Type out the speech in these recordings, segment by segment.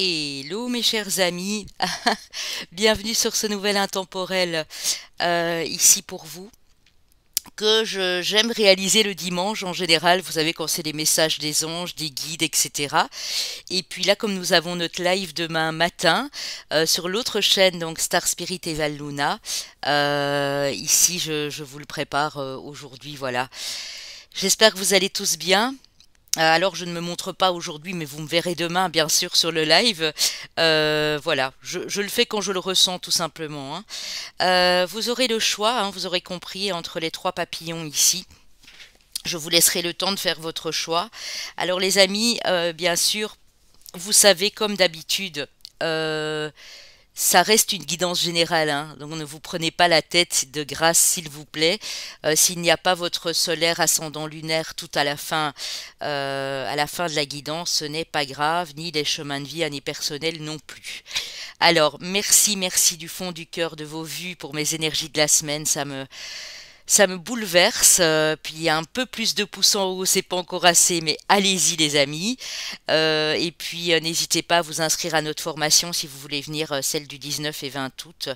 Hello mes chers amis, bienvenue sur ce nouvel intemporel ici pour vous j'aime réaliser le dimanche en général, vous savez quand c'est les messages des anges, des guides, etc. Et puis là comme nous avons notre live demain matin sur l'autre chaîne donc Star Spirit et Val Luna, ici je vous le prépare aujourd'hui, voilà. J'espère que vous allez tous bien. Alors je ne me montre pas aujourd'hui, mais vous me verrez demain, bien sûr, sur le live. Voilà, je le fais quand je le ressens, tout simplement, hein. Vous aurez le choix, hein, vous aurez compris, entre les trois papillons ici. Je vous laisserai le temps de faire votre choix. Alors les amis, bien sûr, vous savez, comme d'habitude, ça reste une guidance générale, hein, donc ne vous prenez pas la tête de grâce, s'il vous plaît. S'il n'y a pas votre solaire ascendant lunaire tout à la fin de la guidance, ce n'est pas grave, ni les chemins de vie, ni personnels non plus. Alors, merci, merci du fond du cœur de vos vues pour mes énergies de la semaine, ça me bouleverse, puis un peu plus de pouces en haut, c'est pas encore assez, mais allez-y les amis. Et puis n'hésitez pas à vous inscrire à notre formation si vous voulez venir, celle du 19 et 20 août.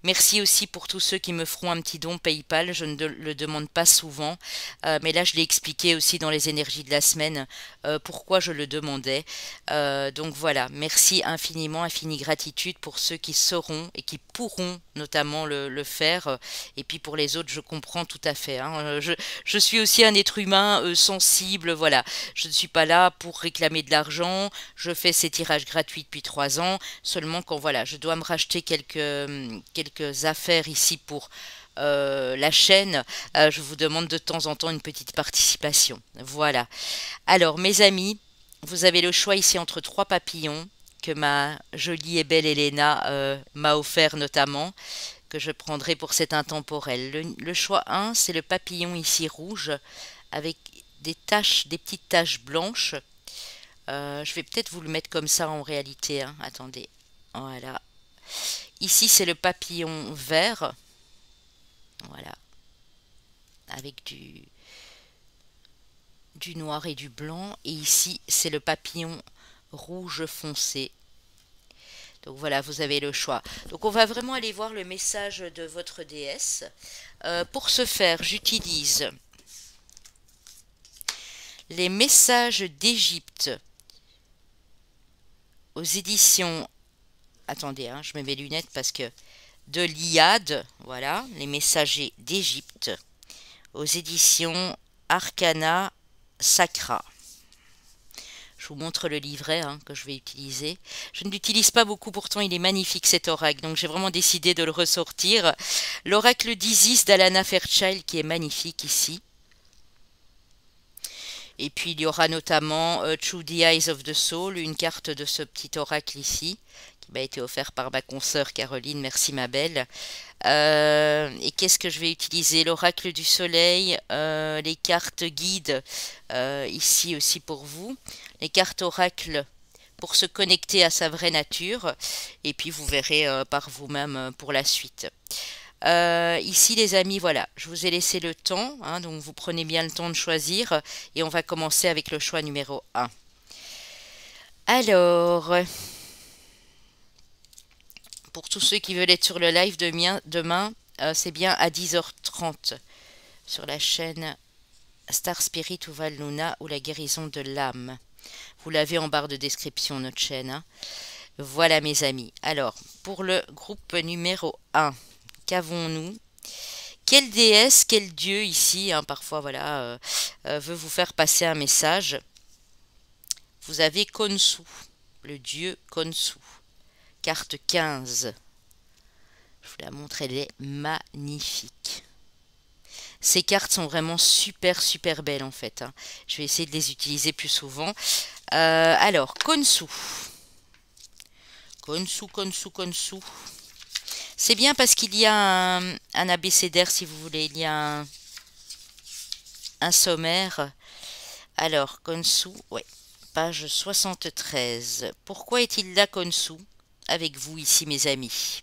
Merci aussi pour tous ceux qui me feront un petit don PayPal, je ne le demande pas souvent, mais là je l'ai expliqué aussi dans les énergies de la semaine, pourquoi je le demandais. Donc voilà, merci infiniment, infinie gratitude pour ceux qui sauront et qui pourront notamment le faire. Et puis pour les autres, je comprends tout à fait, hein. Je suis aussi un être humain sensible, voilà. Je ne suis pas là pour réclamer de l'argent. Je fais ces tirages gratuits depuis 3 ans. Seulement quand voilà, je dois me racheter quelques affaires ici pour la chaîne, je vous demande de temps en temps une petite participation. Voilà. Alors mes amis, vous avez le choix ici entre trois papillons que ma jolie et belle Elena m'a offert notamment, que je prendrai pour cet intemporel. Le choix 1, c'est le papillon ici rouge, avec des taches, des petites taches blanches. Je vais peut-être vous le mettre comme ça en réalité, hein. Attendez, voilà. Ici, c'est le papillon vert, voilà, avec du noir et du blanc. Et ici, c'est le papillon rouge foncé. Donc voilà, vous avez le choix. Donc on va vraiment aller voir le message de votre déesse. Pour ce faire, j'utilise les messages d'Égypte aux éditions... Attendez, hein, je mets mes lunettes parce que... De l'Iliade, voilà, les messagers d'Égypte aux éditions Arcana Sacra. Je vous montre le livret, hein, que je vais utiliser. Je ne l'utilise pas beaucoup, pourtant il est magnifique cet oracle, donc j'ai vraiment décidé de le ressortir. L'oracle d'Isis d'Alana Fairchild qui est magnifique ici. Et puis il y aura notamment Through the Eyes of the Soul, une carte de ce petit oracle ici, qui m'a été offert par ma consoeur Caroline, merci ma belle. Et qu'est-ce que je vais utiliser? L'oracle du soleil, les cartes guides ici aussi pour vous, les cartes oracle pour se connecter à sa vraie nature, et puis vous verrez par vous-même pour la suite. Ici les amis, voilà, je vous ai laissé le temps, hein, donc vous prenez bien le temps de choisir, et on va commencer avec le choix numéro 1. Alors, pour tous ceux qui veulent être sur le live demain, c'est bien à 10h30 sur la chaîne Star Spirit ou Val Luna ou la guérison de l'âme. Vous l'avez en barre de description, notre chaîne, hein. Voilà mes amis. Alors, pour le groupe numéro 1, qu'avons-nous? Quelle déesse, quel dieu ici, hein, parfois voilà, veut vous faire passer un message? Vous avez Khonsu, le dieu Khonsu. Carte 15. Je vous la montre, elle est magnifique. Ces cartes sont vraiment super super belles en fait, hein. Je vais essayer de les utiliser plus souvent. Alors, Khonsu. Khonsu. C'est bien parce qu'il y a un abécédaire si vous voulez. Il y a un sommaire. Alors, Khonsu, ouais, page 73. Pourquoi est-il là, Khonsu, avec vous ici, mes amis?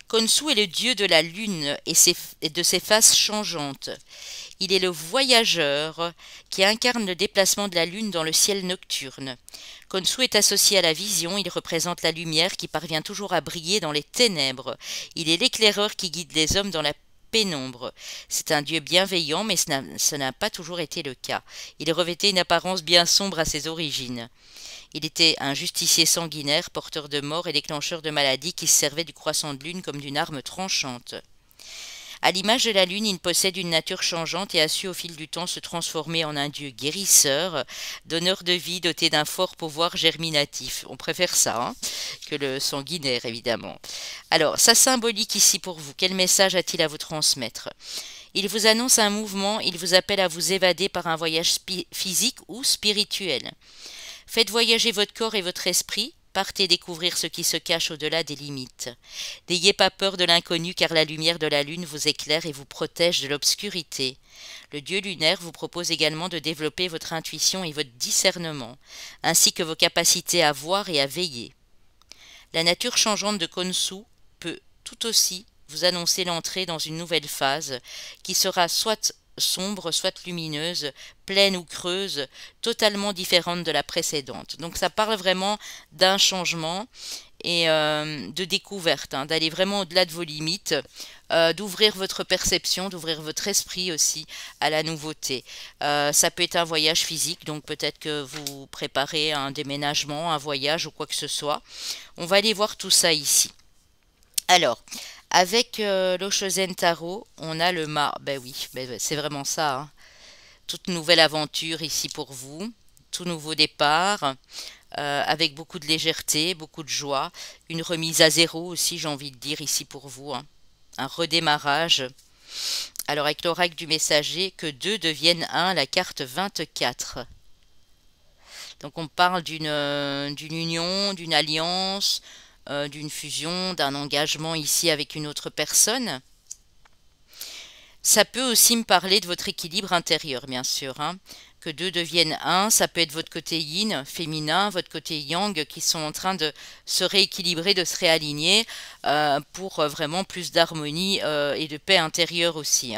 Khonsu est le dieu de la lune et de ses phases changeantes. Il est le voyageur qui incarne le déplacement de la lune dans le ciel nocturne. Khonsu est associé à la vision, il représente la lumière qui parvient toujours à briller dans les ténèbres. Il est l'éclaireur qui guide les hommes dans la pénombre. C'est un dieu bienveillant, mais ce n'a pas toujours été le cas. Il revêtait une apparence bien sombre à ses origines. Il était un justicier sanguinaire, porteur de mort et déclencheur de maladies qui se servait du croissant de lune comme d'une arme tranchante. À l'image de la lune, il possède une nature changeante et a su au fil du temps se transformer en un dieu guérisseur, donneur de vie, doté d'un fort pouvoir germinatif. On préfère ça que le sanguinaire, évidemment. Alors, sa symbolique ici pour vous, quel message a-t-il à vous transmettre? Il vous annonce un mouvement, il vous appelle à vous évader par un voyage physique ou spirituel. Faites voyager votre corps et votre esprit, partez découvrir ce qui se cache au-delà des limites. N'ayez pas peur de l'inconnu car la lumière de la lune vous éclaire et vous protège de l'obscurité. Le dieu lunaire vous propose également de développer votre intuition et votre discernement, ainsi que vos capacités à voir et à veiller. La nature changeante de Khonsu peut tout aussi vous annoncer l'entrée dans une nouvelle phase qui sera soit sombre, soit lumineuse, pleine ou creuse, totalement différente de la précédente. Donc ça parle vraiment d'un changement et de découverte, d'aller vraiment au-delà de vos limites, d'ouvrir votre perception, d'ouvrir votre esprit aussi à la nouveauté. Ça peut être un voyage physique, donc peut-être que vous préparez un déménagement, un voyage ou quoi que ce soit. On va aller voir tout ça ici. Alors, avec l'Oshozen Tarot, on a le mât. Ben oui, c'est vraiment ça. Toute nouvelle aventure ici pour vous, tout nouveau départ, avec beaucoup de légèreté, beaucoup de joie, une remise à zéro aussi, j'ai envie de dire ici pour vous, un redémarrage. Alors avec l'oracle du messager, que 2 deviennent 1, la carte 24. Donc on parle d'une union, d'une alliance, d'une fusion, d'un engagement ici avec une autre personne. Ça peut aussi me parler de votre équilibre intérieur, bien sûr. Que 2 deviennent 1, ça peut être votre côté yin, féminin, votre côté yang, qui sont en train de se rééquilibrer, de se réaligner pour vraiment plus d'harmonie et de paix intérieure aussi.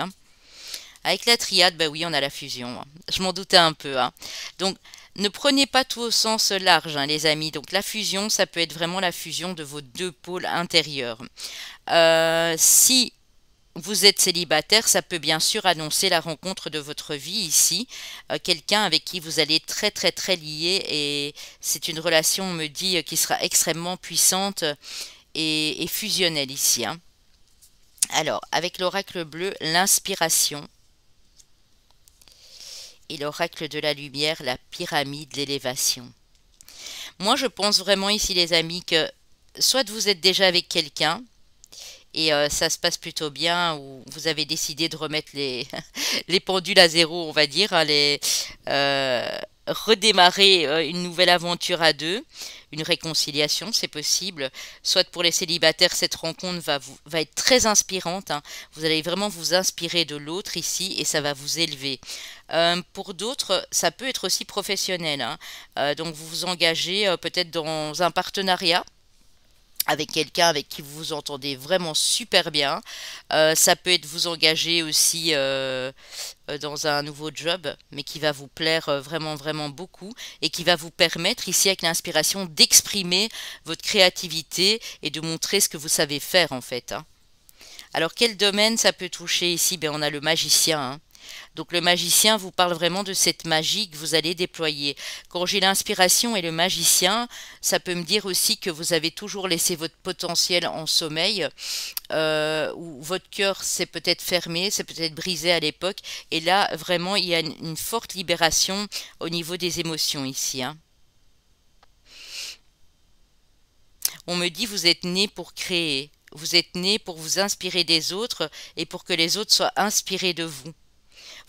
Avec la triade, bah oui, on a la fusion. Je m'en doutais un peu. Donc, ne prenez pas tout au sens large, les amis. Donc, la fusion, ça peut être vraiment la fusion de vos 2 pôles intérieurs. Si vous êtes célibataire, ça peut bien sûr annoncer la rencontre de votre vie ici. Quelqu'un avec qui vous allez être très très très lié et c'est une relation, on me dit, qui sera extrêmement puissante et fusionnelle ici. Alors, avec l'oracle bleu, l'inspiration. Et l'oracle de la lumière, la pyramide, l'élévation. Moi, je pense vraiment ici, les amis, que soit vous êtes déjà avec quelqu'un, et ça se passe plutôt bien, ou vous avez décidé de remettre les, les pendules à zéro, on va dire, redémarrer une nouvelle aventure à deux, une réconciliation, c'est possible. Soit pour les célibataires, cette rencontre va être très inspirante. Vous allez vraiment vous inspirer de l'autre ici et ça va vous élever. Pour d'autres, ça peut être aussi professionnel. Donc vous vous engagez peut-être dans un partenariat avec quelqu'un avec qui vous vous entendez vraiment super bien. Ça peut être vous engager aussi dans un nouveau job, mais qui va vous plaire vraiment, vraiment beaucoup et qui va vous permettre ici avec l'inspiration d'exprimer votre créativité et de montrer ce que vous savez faire en fait. Alors quel domaine ça peut toucher ici? On a le magicien. Donc le magicien vous parle vraiment de cette magie que vous allez déployer. Quand j'ai l'inspiration et le magicien, ça peut me dire aussi que vous avez toujours laissé votre potentiel en sommeil, ou votre cœur s'est peut-être fermé, s'est peut-être brisé à l'époque. Et là, vraiment, il y a une forte libération au niveau des émotions ici. On me dit, vous êtes né pour créer. Vous êtes né pour vous inspirer des autres et pour que les autres soient inspirés de vous.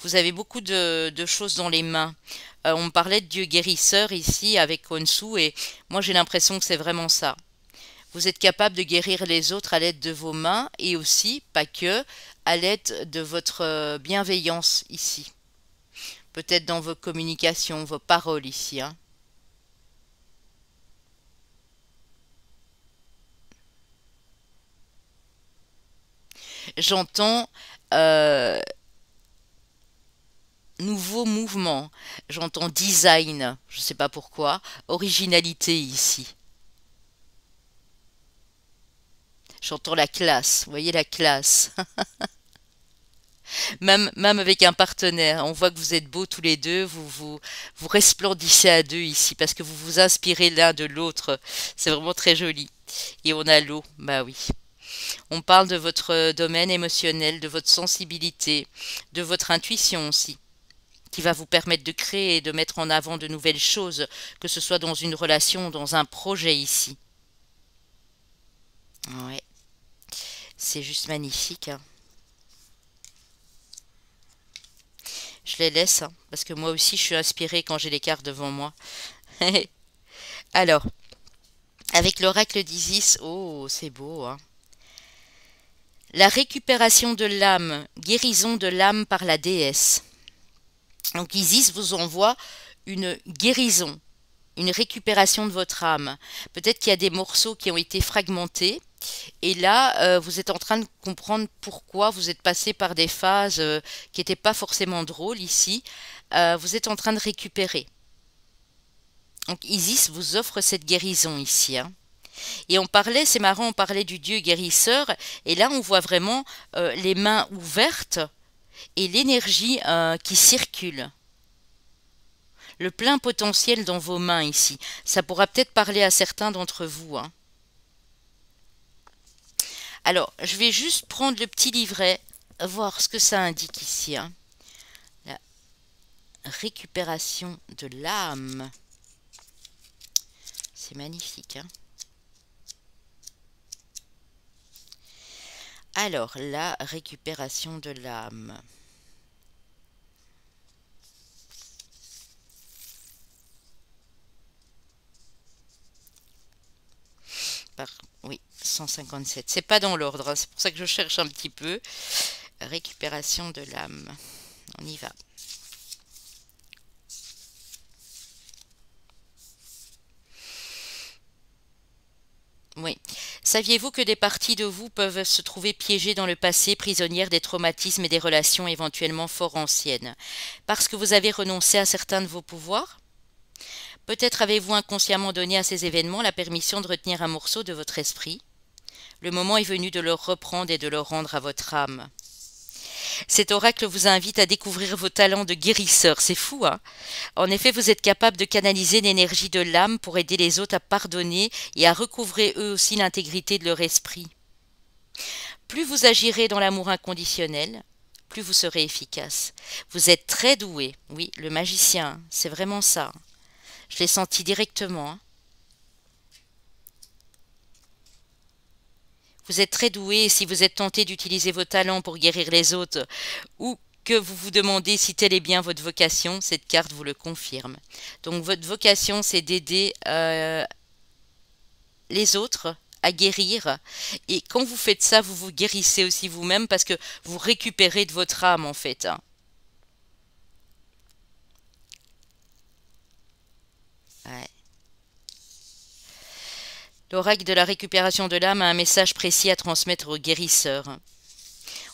Vous avez beaucoup de choses dans les mains. On me parlait de Dieu guérisseur ici avec Khonsu et moi j'ai l'impression que c'est vraiment ça. Vous êtes capable de guérir les autres à l'aide de vos mains et aussi, pas que, à l'aide de votre bienveillance ici. Peut-être dans vos communications, vos paroles ici. J'entends nouveau mouvement. J'entends design, je ne sais pas pourquoi. Originalité ici. J'entends la classe, vous voyez la classe. Même avec un partenaire, on voit que vous êtes beaux tous les deux, vous resplendissez à deux ici parce que vous vous inspirez l'un de l'autre. C'est vraiment très joli. Et on a l'eau, bah oui. On parle de votre domaine émotionnel, de votre sensibilité, de votre intuition aussi, qui va vous permettre de créer et de mettre en avant de nouvelles choses, que ce soit dans une relation, dans un projet ici. Ouais, c'est juste magnifique, hein. Je les laisse, hein, parce que moi aussi je suis inspirée quand j'ai les cartes devant moi. Alors, avec l'oracle d'Isis, oh, c'est beau, hein. La récupération de l'âme, guérison de l'âme par la déesse. Donc Isis vous envoie une guérison, une récupération de votre âme. Peut-être qu'il y a des morceaux qui ont été fragmentés. Et là, vous êtes en train de comprendre pourquoi vous êtes passé par des phases qui n'étaient pas forcément drôles ici. Vous êtes en train de récupérer. Donc Isis vous offre cette guérison ici, hein. Et on parlait, c'est marrant, on parlait du dieu guérisseur. Et là, on voit vraiment les mains ouvertes et l'énergie qui circule. Le plein potentiel dans vos mains ici. Ça pourra peut-être parler à certains d'entre vous, hein. Alors, je vais juste prendre le petit livret, voir ce que ça indique ici, hein. La récupération de l'âme. C'est magnifique, hein. Alors, la récupération de l'âme. Oui, 157. C'est pas dans l'ordre, hein. C'est pour ça que je cherche un petit peu. Récupération de l'âme. On y va. Oui. Saviez-vous que des parties de vous peuvent se trouver piégées dans le passé, prisonnières des traumatismes et des relations éventuellement fort anciennes, parce que vous avez renoncé à certains de vos pouvoirs? Peut-être avez-vous inconsciemment donné à ces événements la permission de retenir un morceau de votre esprit. Le moment est venu de le reprendre et de le rendre à votre âme. Cet oracle vous invite à découvrir vos talents de guérisseur, c'est fou, hein? En effet, vous êtes capable de canaliser l'énergie de l'âme pour aider les autres à pardonner et à recouvrer eux aussi l'intégrité de leur esprit. Plus vous agirez dans l'amour inconditionnel, plus vous serez efficace. Vous êtes très doué, oui, le magicien, c'est vraiment ça. Je l'ai senti directement, hein. Vous êtes très doué et si vous êtes tenté d'utiliser vos talents pour guérir les autres ou que vous vous demandez si telle est bien votre vocation, cette carte vous le confirme. Donc votre vocation, c'est d'aider les autres à guérir. Et quand vous faites ça, vous vous guérissez aussi vous-même parce que vous récupérez de votre âme en fait, hein. Ouais. L'oracle de la récupération de l'âme a un message précis à transmettre aux guérisseurs.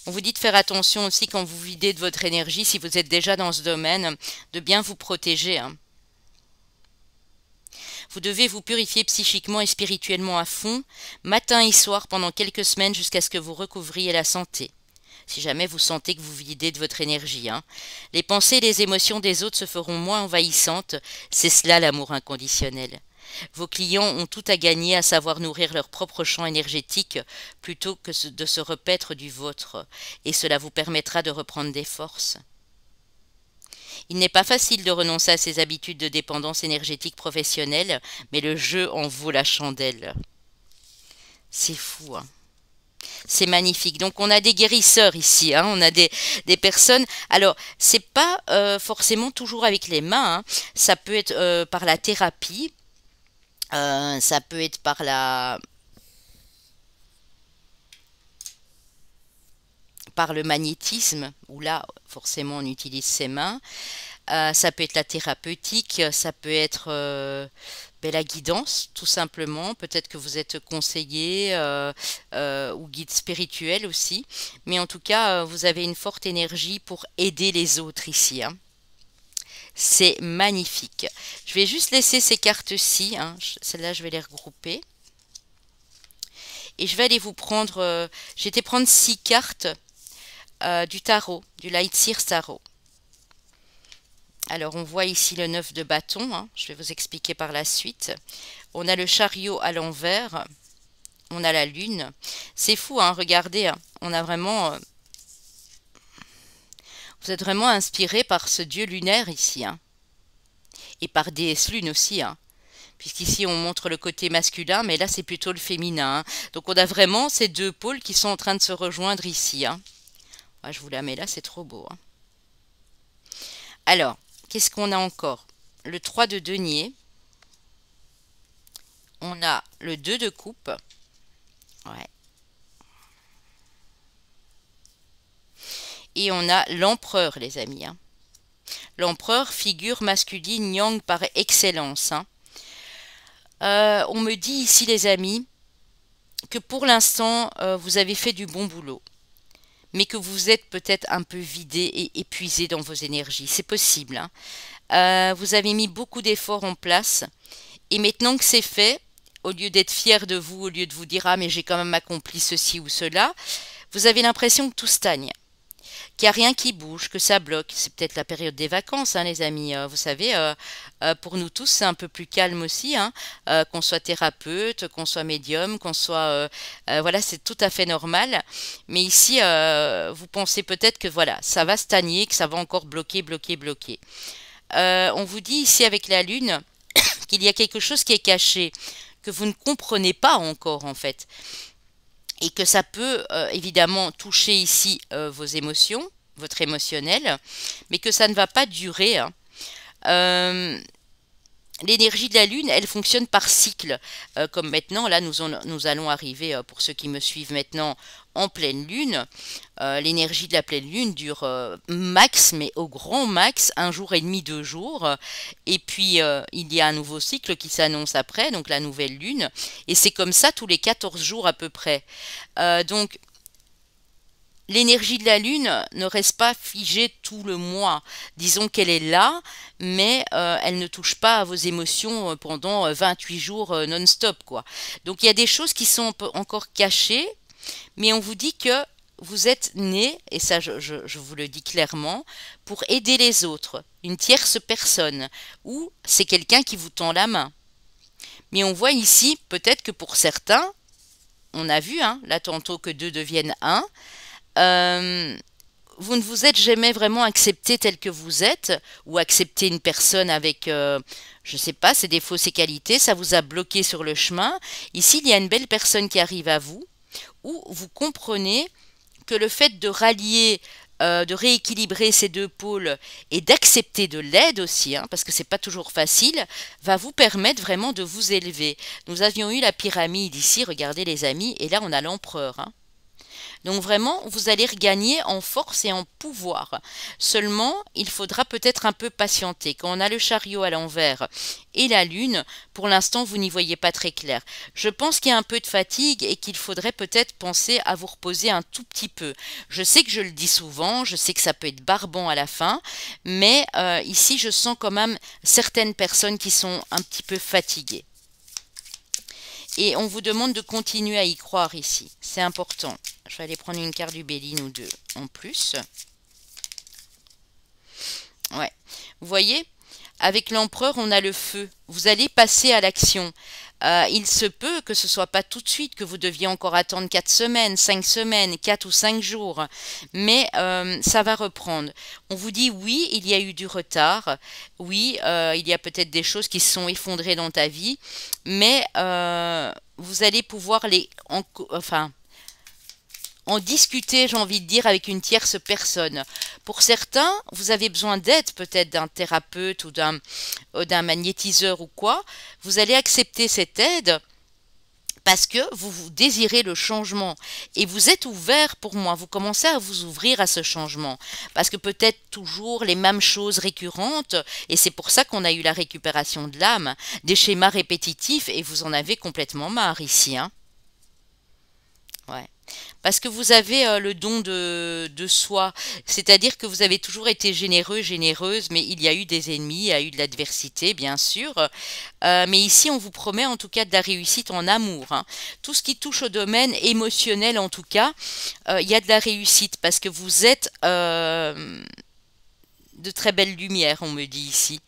On vous dit de faire attention aussi quand vous videz de votre énergie, si vous êtes déjà dans ce domaine, de bien vous protéger, hein. Vous devez vous purifier psychiquement et spirituellement à fond, matin et soir pendant quelques semaines jusqu'à ce que vous recouvriez la santé. Si jamais vous sentez que vous videz de votre énergie, hein. Les pensées et les émotions des autres se feront moins envahissantes, c'est cela l'amour inconditionnel. Vos clients ont tout à gagner à savoir nourrir leur propre champ énergétique plutôt que de se repaître du vôtre, et cela vous permettra de reprendre des forces. Il n'est pas facile de renoncer à ses habitudes de dépendance énergétique professionnelle, mais le jeu en vaut la chandelle. C'est fou, hein. C'est magnifique. Donc on a des guérisseurs ici, hein. On a des personnes. Alors c'est pas forcément toujours avec les mains, hein. Ça peut être par la thérapie, ça peut être par le magnétisme, où là forcément on utilise ses mains. Ça peut être la thérapeutique, ça peut être la guidance, tout simplement. Peut-être que vous êtes conseiller ou guide spirituel aussi. Mais en tout cas, vous avez une forte énergie pour aider les autres ici, hein. C'est magnifique. Je vais juste laisser ces cartes-ci, hein. Celles-là, je vais les regrouper. Et je vais aller vous prendre... j'ai été prendre 6 cartes du tarot, du Light Seers Tarot. Alors, on voit ici le 9 de bâton, hein. Je vais vous expliquer par la suite. On a le chariot à l'envers. On a la lune. C'est fou, hein, regardez. Hein. On a vraiment... vous êtes vraiment inspiré par ce dieu lunaire ici. Hein. Et par déesse lune aussi. Hein. Puisqu'ici, on montre le côté masculin, mais là, c'est plutôt le féminin. Hein. Donc, on a vraiment ces deux pôles qui sont en train de se rejoindre ici. Hein. Ouais, je vous la mets là, c'est trop beau. Hein. Alors, qu'est-ce qu'on a encore? Le 3 de denier. On a le 2 de coupe. Ouais. Et on a l'empereur, les amis. Hein. L'empereur, figure masculine yang par excellence. Hein. On me dit ici, les amis, que pour l'instant, vous avez fait du bon boulot. Mais que vous êtes peut-être un peu vidé et épuisé dans vos énergies. C'est possible. Hein. Vous avez mis beaucoup d'efforts en place. Et maintenant que c'est fait, au lieu d'être fier de vous, au lieu de vous dire « Ah, mais j'ai quand même accompli ceci ou cela », vous avez l'impression que tout stagne. Qu'il n'y a rien qui bouge, que ça bloque. C'est peut-être la période des vacances, hein, les amis. Vous savez, pour nous tous, c'est un peu plus calme aussi. Hein, qu'on soit thérapeute, qu'on soit médium, qu'on soit... voilà, c'est tout à fait normal. Mais ici, vous pensez peut-être que voilà, ça va stagner, que ça va encore bloquer. On vous dit ici avec la lune qu'il y a quelque chose qui est caché, que vous ne comprenez pas encore en fait. Et que ça peut évidemment toucher ici vos émotions, votre émotionnel, mais que ça ne va pas durer. Hein. L'énergie de la lune, elle fonctionne par cycle, comme maintenant, là nous allons arriver, pour ceux qui me suivent maintenant, en pleine lune. L'énergie de la pleine lune dure max, mais au grand max, 1 jour et demi, 2 jours. Et puis, il y a un nouveau cycle qui s'annonce après, donc la nouvelle lune. Et c'est comme ça tous les 14 jours à peu près. Donc, l'énergie de la lune ne reste pas figée tout le mois. Disons qu'elle est là, mais elle ne touche pas à vos émotions pendant 28 jours non-stop, quoi. Donc, il y a des choses qui sont encore cachées, mais on vous dit que vous êtes né, et ça je vous le dis clairement, pour aider les autres, une tierce personne, ou c'est quelqu'un qui vous tend la main. Mais on voit ici, peut-être que pour certains, on a vu, hein, là tantôt que 2 deviennent 1, vous ne vous êtes jamais vraiment accepté tel que vous êtes, ou accepté une personne avec, je ne sais pas, ses défauts, ses qualités, ça vous a bloqué sur le chemin. Ici, il y a une belle personne qui arrive à vous, où vous comprenez que le fait de rallier, de rééquilibrer ces deux pôles et d'accepter de l'aide aussi, hein, parce que c'est pas toujours facile, va vous permettre vraiment de vous élever. Nous avions eu la pyramide ici, regardez les amis, et là on a l'empereur. Hein. Donc vraiment, vous allez regagner en force et en pouvoir. Seulement, il faudra peut-être un peu patienter. Quand on a le chariot à l'envers et la lune, pour l'instant, vous n'y voyez pas très clair. Je pense qu'il y a un peu de fatigue et qu'il faudrait peut-être penser à vous reposer un tout petit peu. Je sais que je le dis souvent, je sais que ça peut être barbant à la fin, mais ici, je sens quand même certaines personnes qui sont un petit peu fatiguées. Et on vous demande de continuer à y croire ici. C'est important. Je vais aller prendre une carte du Béline ou 2 en plus. Ouais. Vous voyez, avec l'empereur, on a le feu. Vous allez passer à l'action. Il se peut que ce ne soit pas tout de suite, que vous deviez encore attendre 4 semaines, 5 semaines, 4 ou 5 jours. Mais ça va reprendre. On vous dit oui, il y a eu du retard. Oui, il y a peut-être des choses qui se sont effondrées dans ta vie. Mais vous allez pouvoir en discuter, j'ai envie de dire, avec une tierce personne. Pour certains, vous avez besoin d'aide, peut-être d'un thérapeute ou d'un magnétiseur ou quoi. Vous allez accepter cette aide parce que vous désirez le changement. Et vous êtes ouvert pour moi, vous commencez à vous ouvrir à ce changement. Parce que peut-être toujours les mêmes choses récurrentes, et c'est pour ça qu'on a eu la récupération de l'âme, des schémas répétitifs, et vous en avez complètement marre ici. Hein. Ouais. parce que vous avez le don de soi, c'est-à-dire que vous avez toujours été généreux, généreuse, mais il y a eu des ennemis, il y a eu de l'adversité, bien sûr. Mais ici, on vous promet en tout cas de la réussite en amour, hein. Tout ce qui touche au domaine émotionnel, en tout cas, il y a de la réussite parce que vous êtes de très belle lumière, on me dit ici.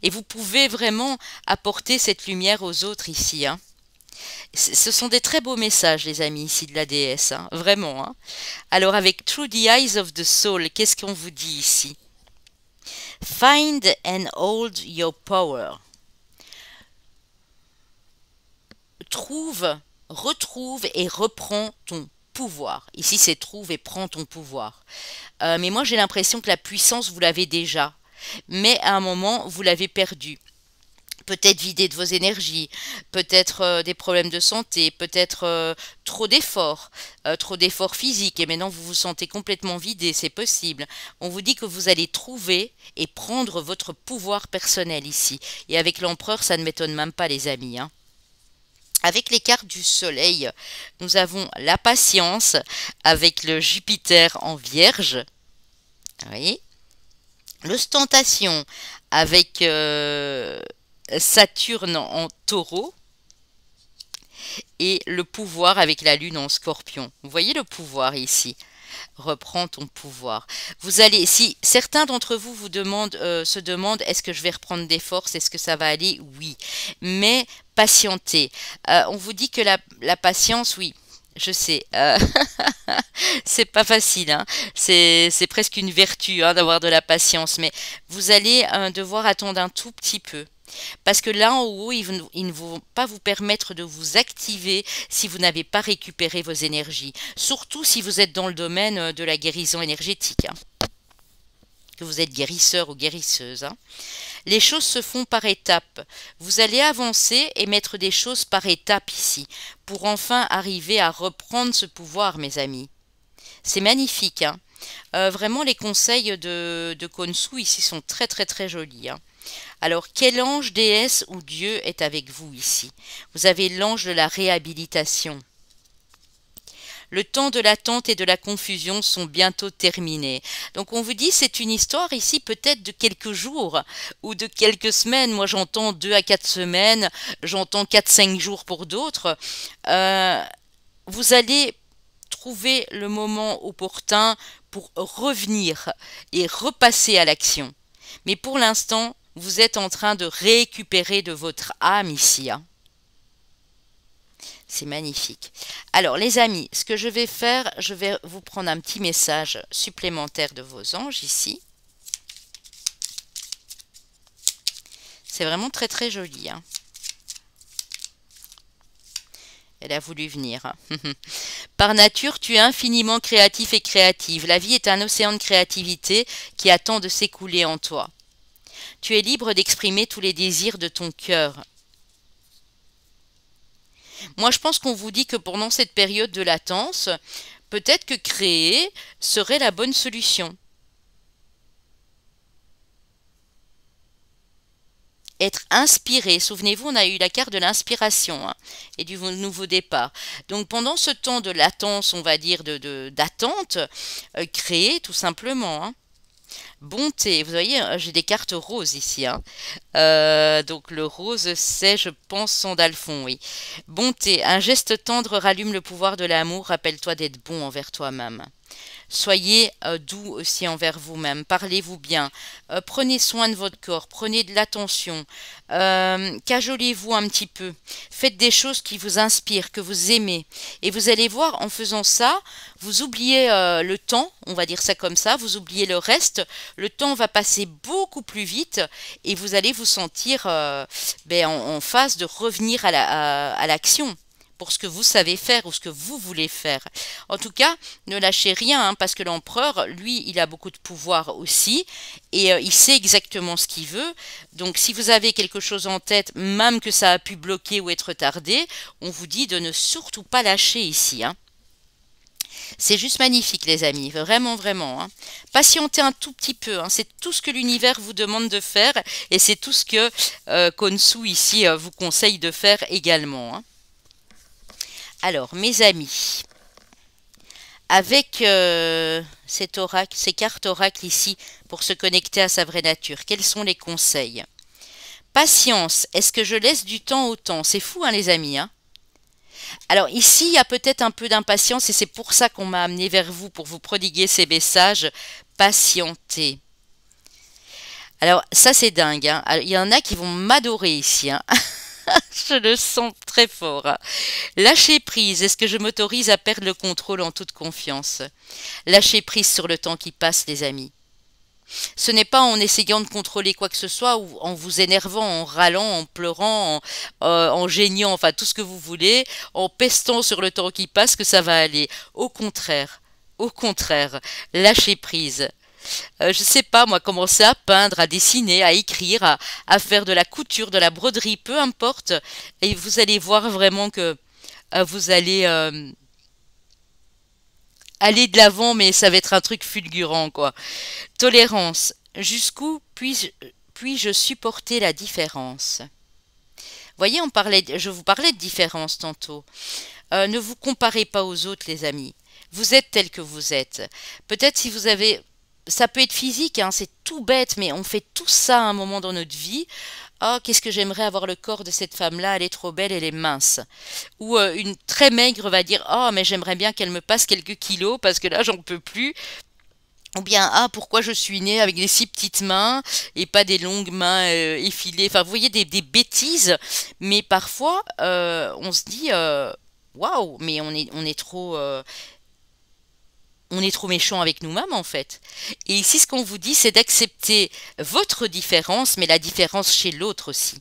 Et vous pouvez vraiment apporter cette lumière aux autres ici, hein. Ce sont des très beaux messages, les amis, ici de la déesse, hein, vraiment, hein. Alors, avec Through the Eyes of the Soul, qu'est-ce qu'on vous dit ici? Find and hold your power. Trouve, retrouve et reprends ton pouvoir. Ici, c'est trouve et prends ton pouvoir. Mais moi, j'ai l'impression que la puissance, vous l'avez déjà. Mais à un moment, vous l'avez perdue. Peut-être vidé de vos énergies, peut-être des problèmes de santé, peut-être trop d'efforts physiques et maintenant vous vous sentez complètement vidé, c'est possible. On vous dit que vous allez trouver et prendre votre pouvoir personnel ici. Et avec l'empereur, ça ne m'étonne même pas les amis, hein. Avec les cartes du soleil, nous avons la patience avec le Jupiter en Vierge. Oui. L'ostentation avec Saturne en Taureau et le pouvoir avec la Lune en Scorpion. Vous voyez le pouvoir ici. Reprends ton pouvoir. Vous allez, si certains d'entre vous se demandent est-ce que je vais reprendre des forces, est-ce que ça va aller? Oui, mais patientez. On vous dit que la patience, oui. Je sais, c'est pas facile, hein. C'est presque une vertu hein, d'avoir de la patience, mais vous allez devoir attendre un tout petit peu. Parce que là en haut, ils ne vont pas vous permettre de vous activer si vous n'avez pas récupéré vos énergies. Surtout si vous êtes dans le domaine de la guérison énergétique, hein, que vous êtes guérisseur ou guérisseuse, hein. Les choses se font par étapes. Vous allez avancer et mettre des choses par étapes ici, pour enfin arriver à reprendre ce pouvoir, mes amis. C'est magnifique, hein. Vraiment, les conseils de Khonsu ici sont très très très jolis, hein. Alors, quel ange, déesse ou Dieu est avec vous ici? Vous avez l'ange de la réhabilitation. Le temps de l'attente et de la confusion sont bientôt terminés. Donc on vous dit c'est une histoire ici peut-être de quelques jours ou de quelques semaines. Moi j'entends 2 à 4 semaines, j'entends 4-5 jours pour d'autres. Vous allez trouver le moment opportun pour revenir et repasser à l'action. Mais pour l'instant, vous êtes en train de récupérer de votre âme ici, hein. C'est magnifique. Alors les amis, ce que je vais faire, je vais vous prendre un petit message supplémentaire de vos anges ici. C'est vraiment très très joli, hein. Elle a voulu venir, hein. Par nature, tu es infiniment créatif et créative. La vie est un océan de créativité qui attend de s'écouler en toi. Tu es libre d'exprimer tous les désirs de ton cœur. Moi, je pense qu'on vous dit que pendant cette période de latence, peut-être que créer serait la bonne solution. Être inspiré. Souvenez-vous, on a eu la carte de l'inspiration hein, et du nouveau départ. Donc, pendant ce temps de latence, on va dire, d'attente, créer tout simplement, hein. Bonté, vous voyez, j'ai des cartes roses ici, hein. Donc le rose, c'est, je pense, Sandalphon, oui. Bonté, un geste tendre rallume le pouvoir de l'amour. Rappelle-toi d'être bon envers toi-même. Soyez doux aussi envers vous-même, parlez-vous bien, prenez soin de votre corps, prenez de l'attention, cajolez-vous un petit peu, faites des choses qui vous inspirent, que vous aimez. Et vous allez voir, en faisant ça, vous oubliez le temps, on va dire ça comme ça, vous oubliez le reste, le temps va passer beaucoup plus vite et vous allez vous sentir en phase de revenir à l'action. Pour ce que vous savez faire ou ce que vous voulez faire. En tout cas, ne lâchez rien, hein, parce que l'empereur, lui, il a beaucoup de pouvoir aussi, et il sait exactement ce qu'il veut. Donc, si vous avez quelque chose en tête, même que ça a pu bloquer ou être retardé, on vous dit de ne surtout pas lâcher ici, hein. C'est juste magnifique, les amis, vraiment, vraiment, hein. Patientez un tout petit peu, hein. C'est tout ce que l'univers vous demande de faire, et c'est tout ce que Khonsu, ici, vous conseille de faire également, hein. Alors, mes amis, avec ces cartes oracle ici pour se connecter à sa vraie nature. Quels sont les conseils? Patience, est-ce que je laisse du temps au temps? C'est fou, hein, les amis, hein? Alors ici, il y a peut-être un peu d'impatience et c'est pour ça qu'on m'a amené vers vous, pour vous prodiguer ces messages. Patientez. Alors ça, c'est dingue, hein. Alors, il y en a qui vont m'adorer ici, hein. Je le sens très fort, hein. Lâcher prise, est-ce que je m'autorise à perdre le contrôle en toute confiance? Lâcher prise sur le temps qui passe, les amis. Ce n'est pas en essayant de contrôler quoi que ce soit ou en vous énervant, en râlant, en pleurant, en geignant, enfin tout ce que vous voulez, en pestant sur le temps qui passe que ça va aller. Au contraire, lâchez prise. Je sais pas, moi, commencer à peindre, à dessiner, à écrire, à faire de la couture, de la broderie, peu importe. Et vous allez voir vraiment que vous allez aller de l'avant, mais ça va être un truc fulgurant, quoi. Tolérance. Jusqu'où puis-je supporter la différence? Voyez, je vous parlais de différence tantôt. Ne vous comparez pas aux autres, les amis. Vous êtes tel que vous êtes. Peut-être si vous avez... Ça peut être physique, hein, c'est tout bête, mais on fait tout ça à un moment dans notre vie. Oh, qu'est-ce que j'aimerais avoir le corps de cette femme-là, elle est trop belle, elle est mince. Ou une très maigre va dire, oh, mais j'aimerais bien qu'elle me passe quelques kilos parce que là, j'en peux plus. Ou bien, ah, pourquoi je suis née avec des si petites mains et pas des longues mains effilées. Enfin, vous voyez, des bêtises. Mais parfois, on se dit, waouh, mais on est trop méchant avec nous-mêmes, en fait. Et ici, ce qu'on vous dit, c'est d'accepter votre différence, mais la différence chez l'autre aussi.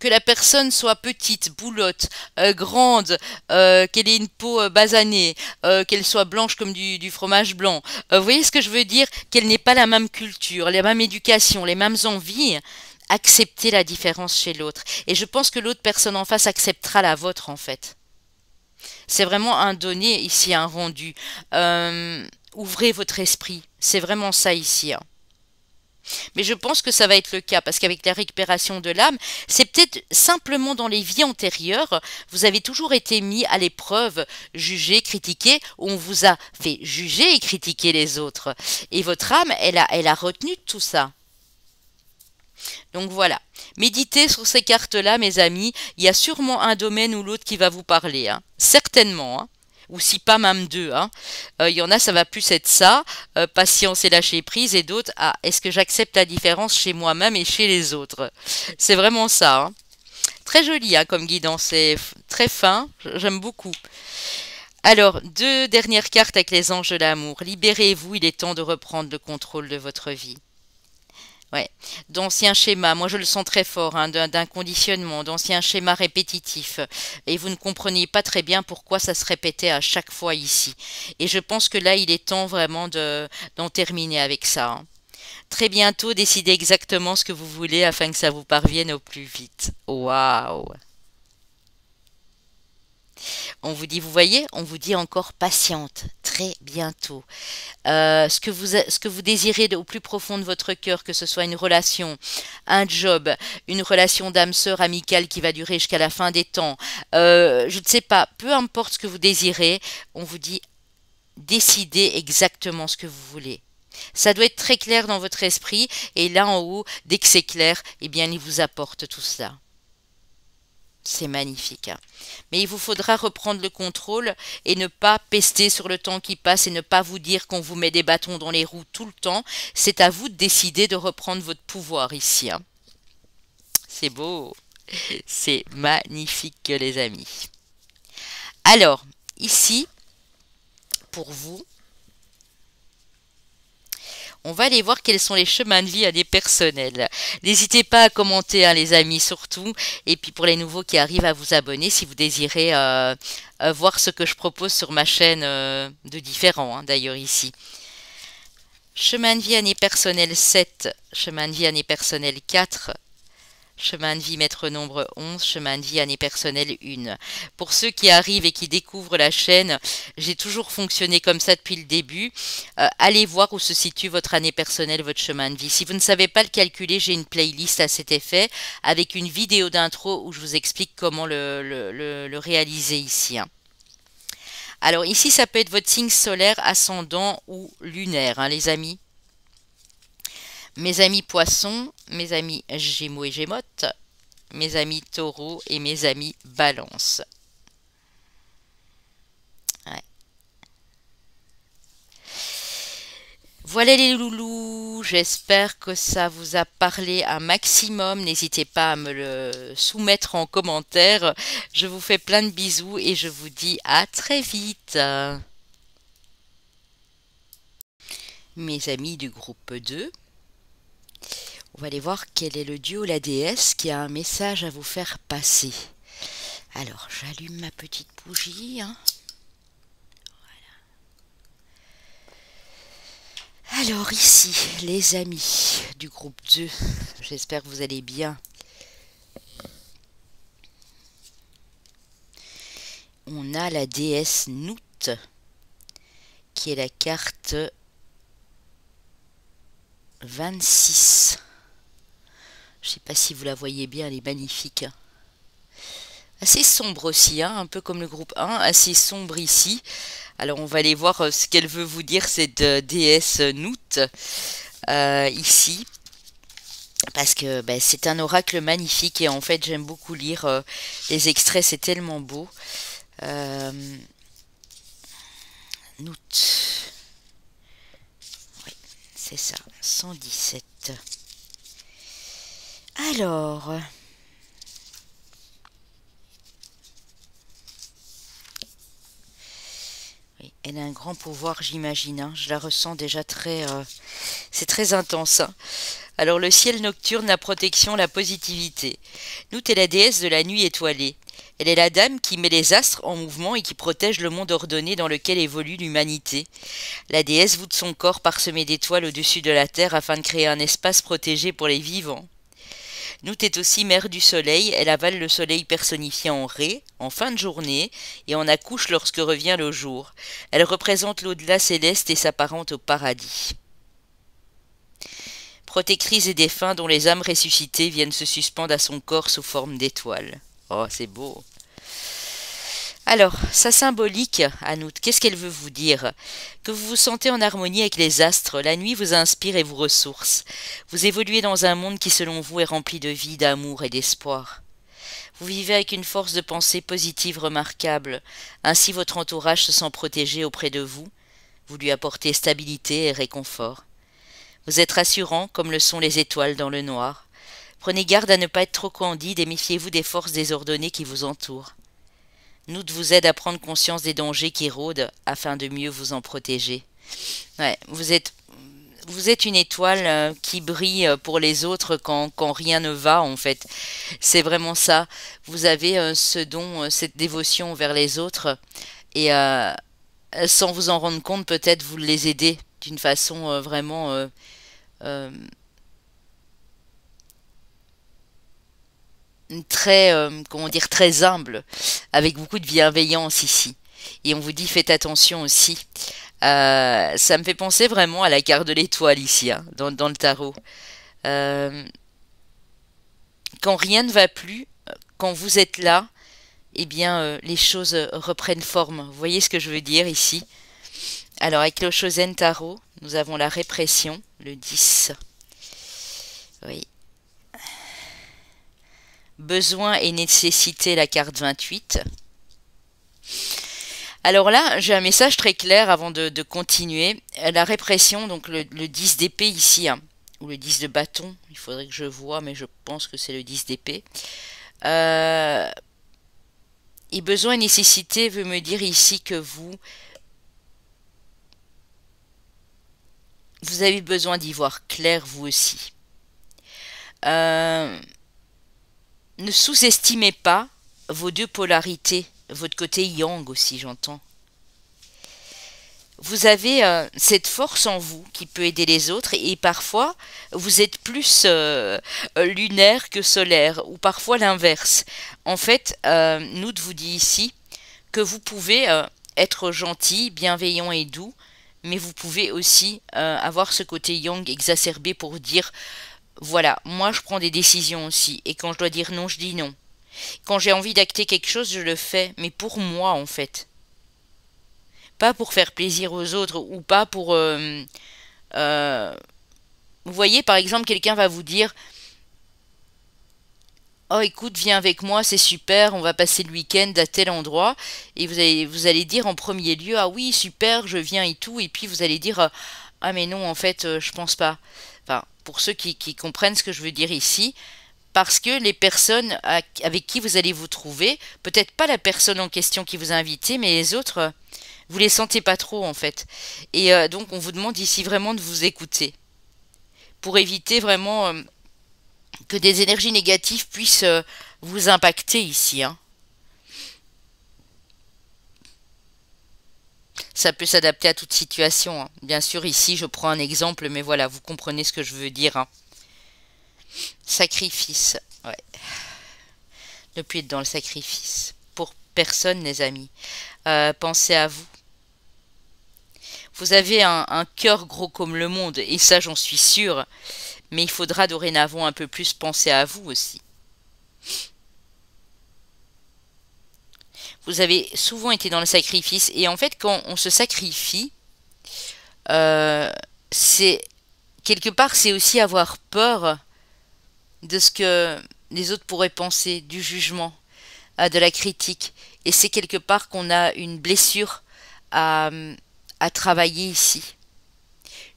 Que la personne soit petite, boulotte, grande, qu'elle ait une peau basanée, qu'elle soit blanche comme du fromage blanc. Vous voyez ce que je veux dire? Qu'elle n'ait pas la même culture, la même éducation, les mêmes envies. Accepter la différence chez l'autre. Et je pense que l'autre personne en face acceptera la vôtre, en fait. C'est vraiment un donné ici, un rendu. Ouvrez votre esprit. C'est vraiment ça ici, hein. Mais je pense que ça va être le cas parce qu'avec la récupération de l'âme, c'est peut-être simplement dans les vies antérieures, vous avez toujours été mis à l'épreuve, jugé, critiqué, où on vous a fait juger et critiquer les autres. Et votre âme, elle a retenu tout ça. Donc voilà, méditez sur ces cartes-là, mes amis. Il y a sûrement un domaine ou l'autre qui va vous parler, hein. Certainement, hein. Ou si pas même deux, hein. Il y en a, ça va plus être ça, patience et lâcher prise, et d'autres, ah, est-ce que j'accepte la différence chez moi-même et chez les autres? C'est vraiment ça, hein. Très joli, hein, comme guidance, c'est très fin, j'aime beaucoup. Alors, deux dernières cartes avec les anges de l'amour. Libérez-vous, il est temps de reprendre le contrôle de votre vie. Ouais, d'anciens schémas, moi je le sens très fort, hein, d'un conditionnement, d'anciens schémas répétitifs. Et vous ne compreniez pas très bien pourquoi ça se répétait à chaque fois ici. Et je pense que là, il est temps vraiment d'en terminer avec ça, hein. Très bientôt, décidez exactement ce que vous voulez afin que ça vous parvienne au plus vite. Waouh! On vous dit, vous voyez, on vous dit encore patiente, très bientôt. Ce que vous désirez au plus profond de votre cœur, que ce soit une relation, un job, une relation d'âme sœur amicale qui va durer jusqu'à la fin des temps, je ne sais pas, peu importe ce que vous désirez, on vous dit décidez exactement ce que vous voulez. Ça doit être très clair dans votre esprit et là en haut, dès que c'est clair, eh bien il vous apporte tout cela. C'est magnifique, hein. Mais il vous faudra reprendre le contrôle et ne pas pester sur le temps qui passe et ne pas vous dire qu'on vous met des bâtons dans les roues tout le temps. C'est à vous de décider de reprendre votre pouvoir ici, hein. C'est beau. C'est magnifique, les amis. Alors, ici, pour vous, on va aller voir quels sont les chemins de vie à des personnels. N'hésitez pas à commenter, hein, les amis, surtout. Et puis pour les nouveaux qui arrivent, à vous abonner si vous désirez voir ce que je propose sur ma chaîne de différents, hein, d'ailleurs ici. Chemin de vie année personnelle 7, chemin de vie année personnelle 4, chemin de vie maître nombre 11, chemin de vie année personnelle 1. Pour ceux qui arrivent et qui découvrent la chaîne, j'ai toujours fonctionné comme ça depuis le début. Allez voir où se situe votre année personnelle, votre chemin de vie. Si vous ne savez pas le calculer, j'ai une playlist à cet effet avec une vidéo d'intro où je vous explique comment le réaliser ici, hein. Alors ici, ça peut être votre signe solaire, ascendant ou lunaire, hein, les amis. Mes amis poissons, mes amis gémeaux et gémotes, mes amis taureaux et mes amis balance. Ouais. Voilà les loulous, j'espère que ça vous a parlé un maximum. N'hésitez pas à me le soumettre en commentaire. Je vous fais plein de bisous et je vous dis à très vite. Mes amis du groupe 2, on va aller voir quel est le dieu ou la déesse qui a un message à vous faire passer. Alors, j'allume ma petite bougie, hein. Alors ici, les amis du groupe 2, j'espère que vous allez bien. On a la déesse Nout, qui est la carte 26. Je ne sais pas si vous la voyez bien, elle est magnifique. Assez sombre aussi, hein, un peu comme le groupe 1, assez sombre ici. Alors on va aller voir ce qu'elle veut vous dire, cette déesse Nout, ici. Parce que c'est un oracle magnifique et en fait j'aime beaucoup lire les extraits, c'est tellement beau. Nout. Oui, c'est ça, 117. Alors... Oui, elle a un grand pouvoir, j'imagine, hein. Je la ressens déjà très... c'est très intense, hein. Alors le ciel nocturne, la protection, la positivité. Nout est la déesse de la nuit étoilée. Elle est la dame qui met les astres en mouvement et qui protège le monde ordonné dans lequel évolue l'humanité. La déesse voûte son corps parsemé d'étoiles au-dessus de la terre afin de créer un espace protégé pour les vivants. Nout est aussi mère du soleil, elle avale le soleil personnifié en Ré, en fin de journée, et en accouche lorsque revient le jour. Elle représente l'au-delà céleste et s'apparente au paradis. Protectrice des défunts dont les âmes ressuscitées viennent se suspendre à son corps sous forme d'étoiles. Oh, c'est beau. Alors, sa symbolique, à Nout, qu'est-ce qu'elle veut vous dire? Que vous vous sentez en harmonie avec les astres, la nuit vous inspire et vous ressource. Vous évoluez dans un monde qui, selon vous, est rempli de vie, d'amour et d'espoir. Vous vivez avec une force de pensée positive remarquable. Ainsi, votre entourage se sent protégé auprès de vous. Vous lui apportez stabilité et réconfort. Vous êtes rassurant, comme le sont les étoiles dans le noir. Prenez garde à ne pas être trop candide et méfiez-vous des forces désordonnées qui vous entourent. Nout vous aide à prendre conscience des dangers qui rôdent afin de mieux vous en protéger. Ouais, vous êtes une étoile qui brille pour les autres quand rien ne va, en fait. C'est vraiment ça. Vous avez ce don, cette dévotion vers les autres et sans vous en rendre compte, peut-être vous les aidez d'une façon vraiment très, comment dire, très humble, avec beaucoup de bienveillance ici. Et on vous dit, faites attention aussi. Ça me fait penser vraiment à la carte de l'étoile ici, hein, dans le tarot. Euh, quand rien ne va plus, quand vous êtes là, eh bien, les choses reprennent forme. Vous voyez ce que je veux dire ici? Alors, avec le Shosen Tarot, nous avons la répression, le 10. Oui. Besoin et nécessité, la carte 28. Alors là, j'ai un message très clair avant de continuer. La répression, donc le 10 d'épée ici, hein, ou le 10 de bâton, il faudrait que je vois, mais je pense que c'est le 10 d'épée. Et besoin et nécessité veut me dire ici que vous avez besoin d'y voir clair vous aussi. Ne sous-estimez pas vos deux polarités, votre côté yang aussi, j'entends. Vous avez cette force en vous qui peut aider les autres et parfois vous êtes plus lunaire que solaire ou parfois l'inverse. En fait, Nout vous dit ici que vous pouvez être gentil, bienveillant et doux, mais vous pouvez aussi avoir ce côté yang exacerbé pour dire voilà, moi je prends des décisions aussi et quand je dois dire non, je dis non. Quand j'ai envie d'acter quelque chose, je le fais, mais pour moi en fait. pas pour faire plaisir aux autres ou pas pour... euh, vous voyez, par exemple, quelqu'un va vous dire, oh écoute, viens avec moi, c'est super, on va passer le week-end à tel endroit. Et vous allez dire en premier lieu, ah oui, super, je viens et tout. Et puis vous allez dire, ah mais non, en fait, je pense pas. Enfin, pour ceux qui comprennent ce que je veux dire ici, parce que les personnes avec qui vous allez vous trouver, peut-être pas la personne en question qui vous a invité, mais les autres, vous les sentez pas trop en fait. Et donc on vous demande ici vraiment de vous écouter pour éviter vraiment que des énergies négatives puissent vous impacter ici, hein. Ça peut s'adapter à toute situation, hein. Bien sûr, ici, je prends un exemple, mais voilà, vous comprenez ce que je veux dire, hein. Sacrifice. Ouais. Ne plus être dans le sacrifice. Pour personne, les amis. Pensez à vous. Vous avez un cœur gros comme le monde, et ça, j'en suis sûre. Mais il faudra dorénavant un peu plus penser à vous aussi. Vous avez souvent été dans le sacrifice, et en fait, quand on se sacrifie, euh, c'est quelque part, c'est aussi avoir peur de ce que les autres pourraient penser, du jugement, de la critique. Et c'est quelque part qu'on a une blessure à, à travailler ici.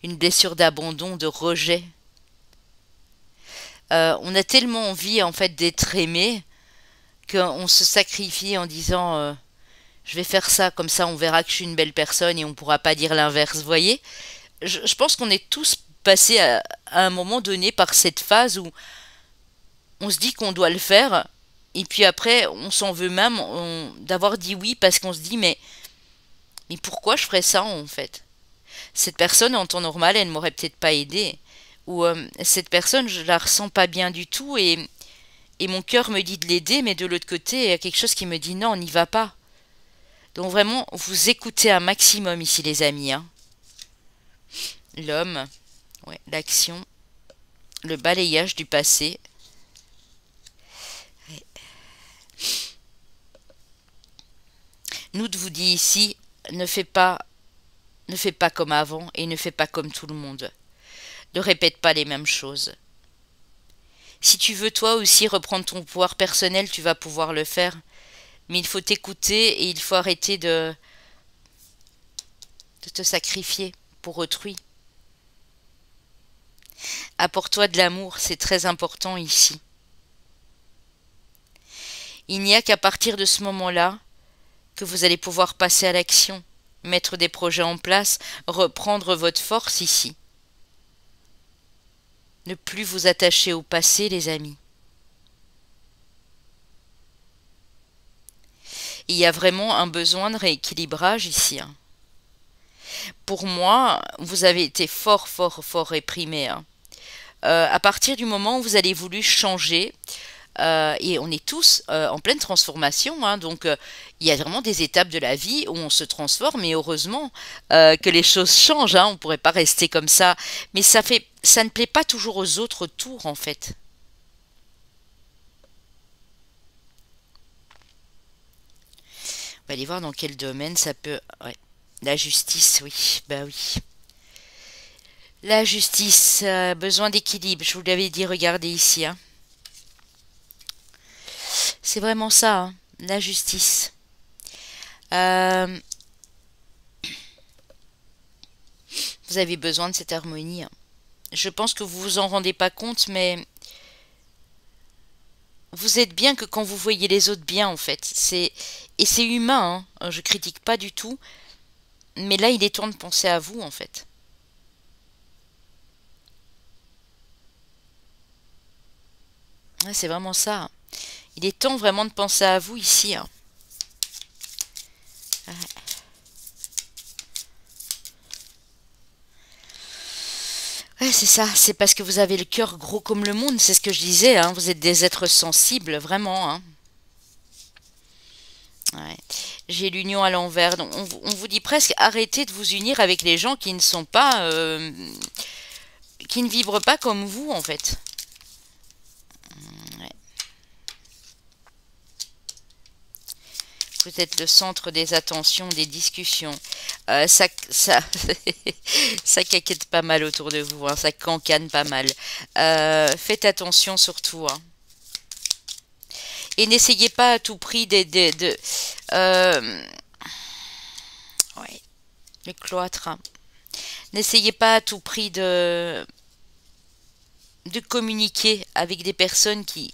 Une blessure d'abandon, de rejet. On a tellement envie en fait d'être aimé qu'on se sacrifie en disant je vais faire ça, comme ça on verra que je suis une belle personne et on pourra pas dire l'inverse, vous voyez. Je pense qu'on est tous passés à un moment donné par cette phase où on se dit qu'on doit le faire et puis après on s'en veut même d'avoir dit oui parce qu'on se dit mais pourquoi je ferais ça en fait? Cette personne en temps normal elle ne m'aurait peut-être pas aidé ou cette personne je la ressens pas bien du tout et mon cœur me dit de l'aider mais de l'autre côté il y a quelque chose qui me dit non on n'y va pas. Donc vraiment vous écoutez un maximum ici les amis, hein. L'homme, ouais, l'action, le balayage du passé. Nous vous dit ici, ne fais pas comme avant et ne fais pas comme tout le monde. Ne répète pas les mêmes choses. Si tu veux toi aussi reprendre ton pouvoir personnel, tu vas pouvoir le faire. Mais il faut t'écouter et il faut arrêter de te sacrifier pour autrui. Apporte-toi de l'amour, c'est très important ici. Il n'y a qu'à partir de ce moment-là que vous allez pouvoir passer à l'action, mettre des projets en place, reprendre votre force ici. Ne plus vous attacher au passé, les amis. Il y a vraiment un besoin de rééquilibrage ici, hein. Pour moi, vous avez été fort, fort, fort réprimé, hein. À partir du moment où vous avez voulu changer, et on est tous en pleine transformation, hein, donc il y a vraiment des étapes de la vie où on se transforme et heureusement que les choses changent, hein, on ne pourrait pas rester comme ça, mais ça ne plaît pas toujours aux autres autour en fait. On va aller voir dans quel domaine ça peut... Ouais. La justice, oui, bah oui. La justice, besoin d'équilibre, je vous l'avais dit, regardez ici, hein. C'est vraiment ça, hein, la justice. Euh, vous avez besoin de cette harmonie, hein. Je pense que vous vous en rendez pas compte, mais vous êtes bien que quand vous voyez les autres bien, en fait. Et c'est humain, hein. Je critique pas du tout, mais là, il est temps de penser à vous, en fait. Ouais, c'est vraiment ça, hein. Il est temps vraiment de penser à vous ici, hein. Ouais, c'est ça, c'est parce que vous avez le cœur gros comme le monde, c'est ce que je disais, hein. Vous êtes des êtres sensibles, vraiment, hein. Ouais. J'ai l'union à l'envers. Donc on vous dit presque arrêtez de vous unir avec les gens qui ne sont pas, qui ne vibrent pas comme vous en fait. Ouais. Vous êtes le centre des attentions, des discussions. Ça, ça caquette pas mal autour de vous, hein, ça cancane pas mal. Faites attention surtout, hein. Et n'essayez pas à tout prix ouais, le cloître, hein. N'essayez pas à tout prix de communiquer avec des personnes qui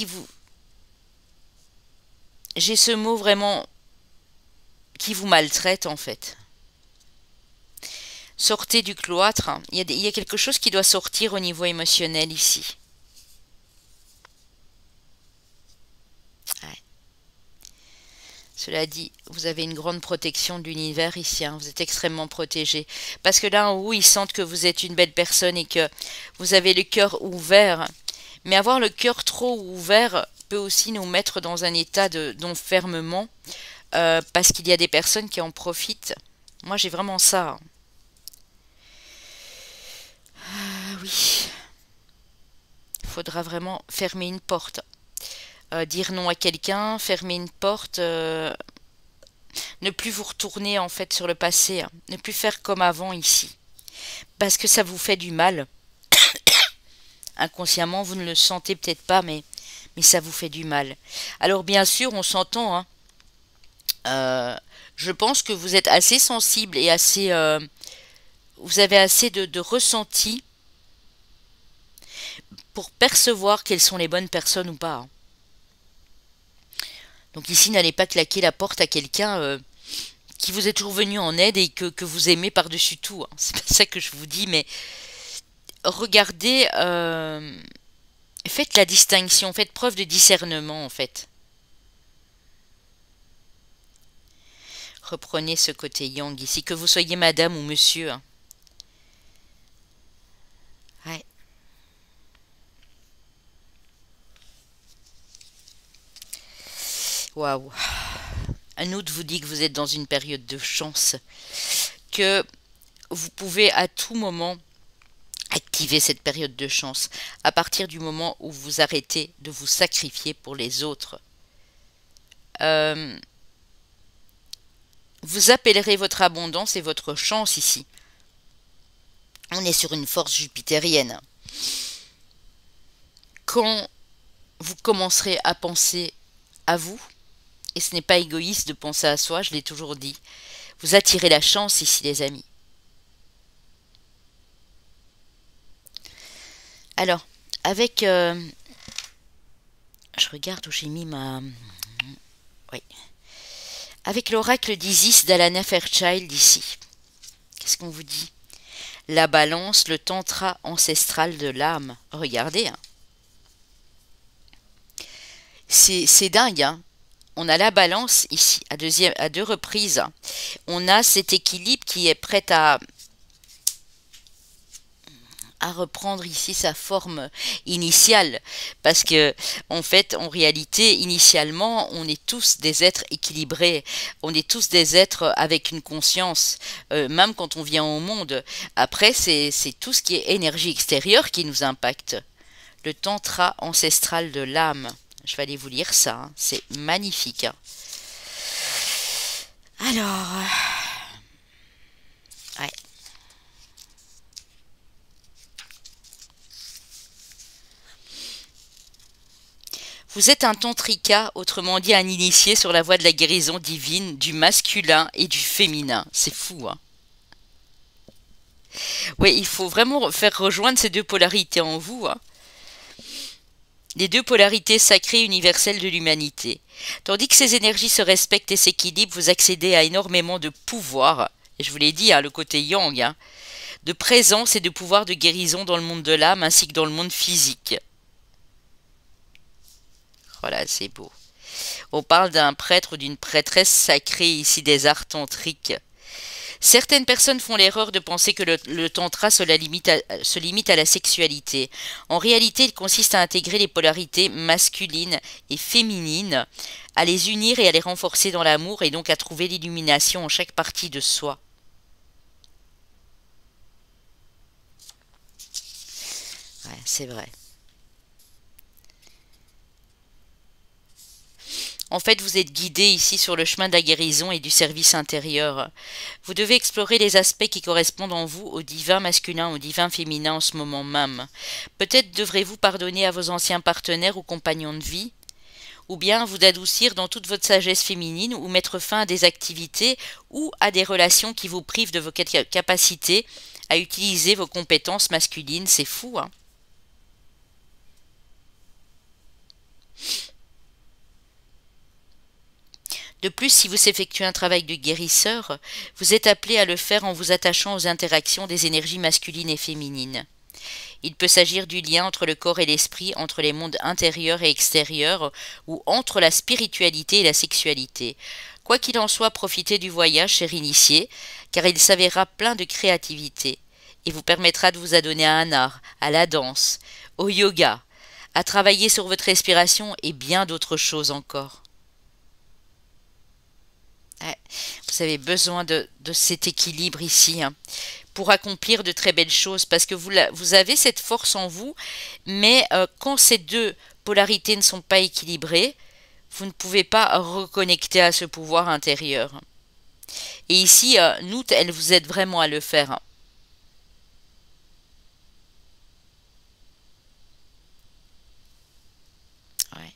vous... J'ai ce mot vraiment qui vous maltraitent en fait. Sortez du cloître, hein. Il y a quelque chose qui doit sortir au niveau émotionnel ici. Ouais. Cela dit, vous avez une grande protection de l'univers ici, hein. Vous êtes extrêmement protégé. Parce que là en haut, ils sentent que vous êtes une belle personne et que vous avez le cœur ouvert. Mais avoir le cœur trop ouvert peut aussi nous mettre dans un état d'enfermement parce qu'il y a des personnes qui en profitent. Moi, j'ai vraiment ça, hein. Oui, il faudra vraiment fermer une porte. Dire non à quelqu'un, fermer une porte, ne plus vous retourner en fait sur le passé, hein. Ne plus faire comme avant ici. Parce que ça vous fait du mal. Inconsciemment, vous ne le sentez peut-être pas, mais ça vous fait du mal. Alors bien sûr, on s'entend, hein. Je pense que vous êtes assez sensible et assez... vous avez assez de ressenti pour percevoir quelles sont les bonnes personnes ou pas, hein. Donc ici, n'allez pas claquer la porte à quelqu'un qui vous est toujours venu en aide et que vous aimez par-dessus tout, hein. C'est pas ça que je vous dis, mais regardez, faites la distinction, faites preuve de discernement en fait. Reprenez ce côté yang ici, que vous soyez madame ou monsieur, hein. Ouais. Waouh. Un autre vous dit que vous êtes dans une période de chance, que vous pouvez à tout moment activer cette période de chance à partir du moment où vous arrêtez de vous sacrifier pour les autres. Vous appellerez votre abondance et votre chance ici. On est sur une force jupitérienne. Quand vous commencerez à penser à vous, et ce n'est pas égoïste de penser à soi, je l'ai toujours dit, vous attirez la chance ici, les amis. Alors, avec... je regarde où j'ai mis ma... Oui. Avec l'oracle d'Isis d'Alana Fairchild ici. Qu'est-ce qu'on vous dit? La balance, le tantra ancestral de l'âme. Regardez, hein. C'est dingue, hein. On a la balance ici, à deux reprises. On a cet équilibre qui est prêt à reprendre ici sa forme initiale, parce que en fait, en réalité, initialement, on est tous des êtres équilibrés, on est tous des êtres avec une conscience, même quand on vient au monde. Après, c'est tout ce qui est énergie extérieure qui nous impacte. Le tantra ancestral de l'âme. Je vais aller vous lire ça, hein. C'est magnifique, hein. Alors, ouais. Vous êtes un tantrika, autrement dit un initié sur la voie de la guérison divine du masculin et du féminin. C'est fou, hein. Oui, il faut vraiment faire rejoindre ces deux polarités en vous, hein. Les deux polarités sacrées universelles de l'humanité. Tandis que ces énergies se respectent et s'équilibrent, vous accédez à énormément de pouvoir. Et je vous l'ai dit, hein, le côté yang, hein, de présence et de pouvoir de guérison dans le monde de l'âme ainsi que dans le monde physique. Voilà, c'est beau. On parle d'un prêtre ou d'une prêtresse sacrée ici des arts tantriques. Certaines personnes font l'erreur de penser que le tantra se limite à la sexualité. En réalité, il consiste à intégrer les polarités masculines et féminines, à les unir et à les renforcer dans l'amour et donc à trouver l'illumination en chaque partie de soi. Ouais, c'est vrai. En fait, vous êtes guidé ici sur le chemin de la guérison et du service intérieur. Vous devez explorer les aspects qui correspondent en vous au divin masculin, au divin féminin en ce moment même. Peut-être devrez-vous pardonner à vos anciens partenaires ou compagnons de vie, ou bien vous adoucir dans toute votre sagesse féminine, ou mettre fin à des activités ou à des relations qui vous privent de vos capacités à utiliser vos compétences masculines. C'est fou, hein? De plus, si vous effectuez un travail de guérisseur, vous êtes appelé à le faire en vous attachant aux interactions des énergies masculines et féminines. Il peut s'agir du lien entre le corps et l'esprit, entre les mondes intérieurs et extérieurs, ou entre la spiritualité et la sexualité. Quoi qu'il en soit, profitez du voyage, cher initié, car il s'avérera plein de créativité, et vous permettra de vous adonner à un art, à la danse, au yoga, à travailler sur votre respiration et bien d'autres choses encore. Ouais, vous avez besoin de cet équilibre ici, hein, pour accomplir de très belles choses, parce que vous avez cette force en vous, mais quand ces deux polarités ne sont pas équilibrées, vous ne pouvez pas reconnecter à ce pouvoir intérieur. Et ici, Nout, elle vous aide vraiment à le faire, hein. Ouais.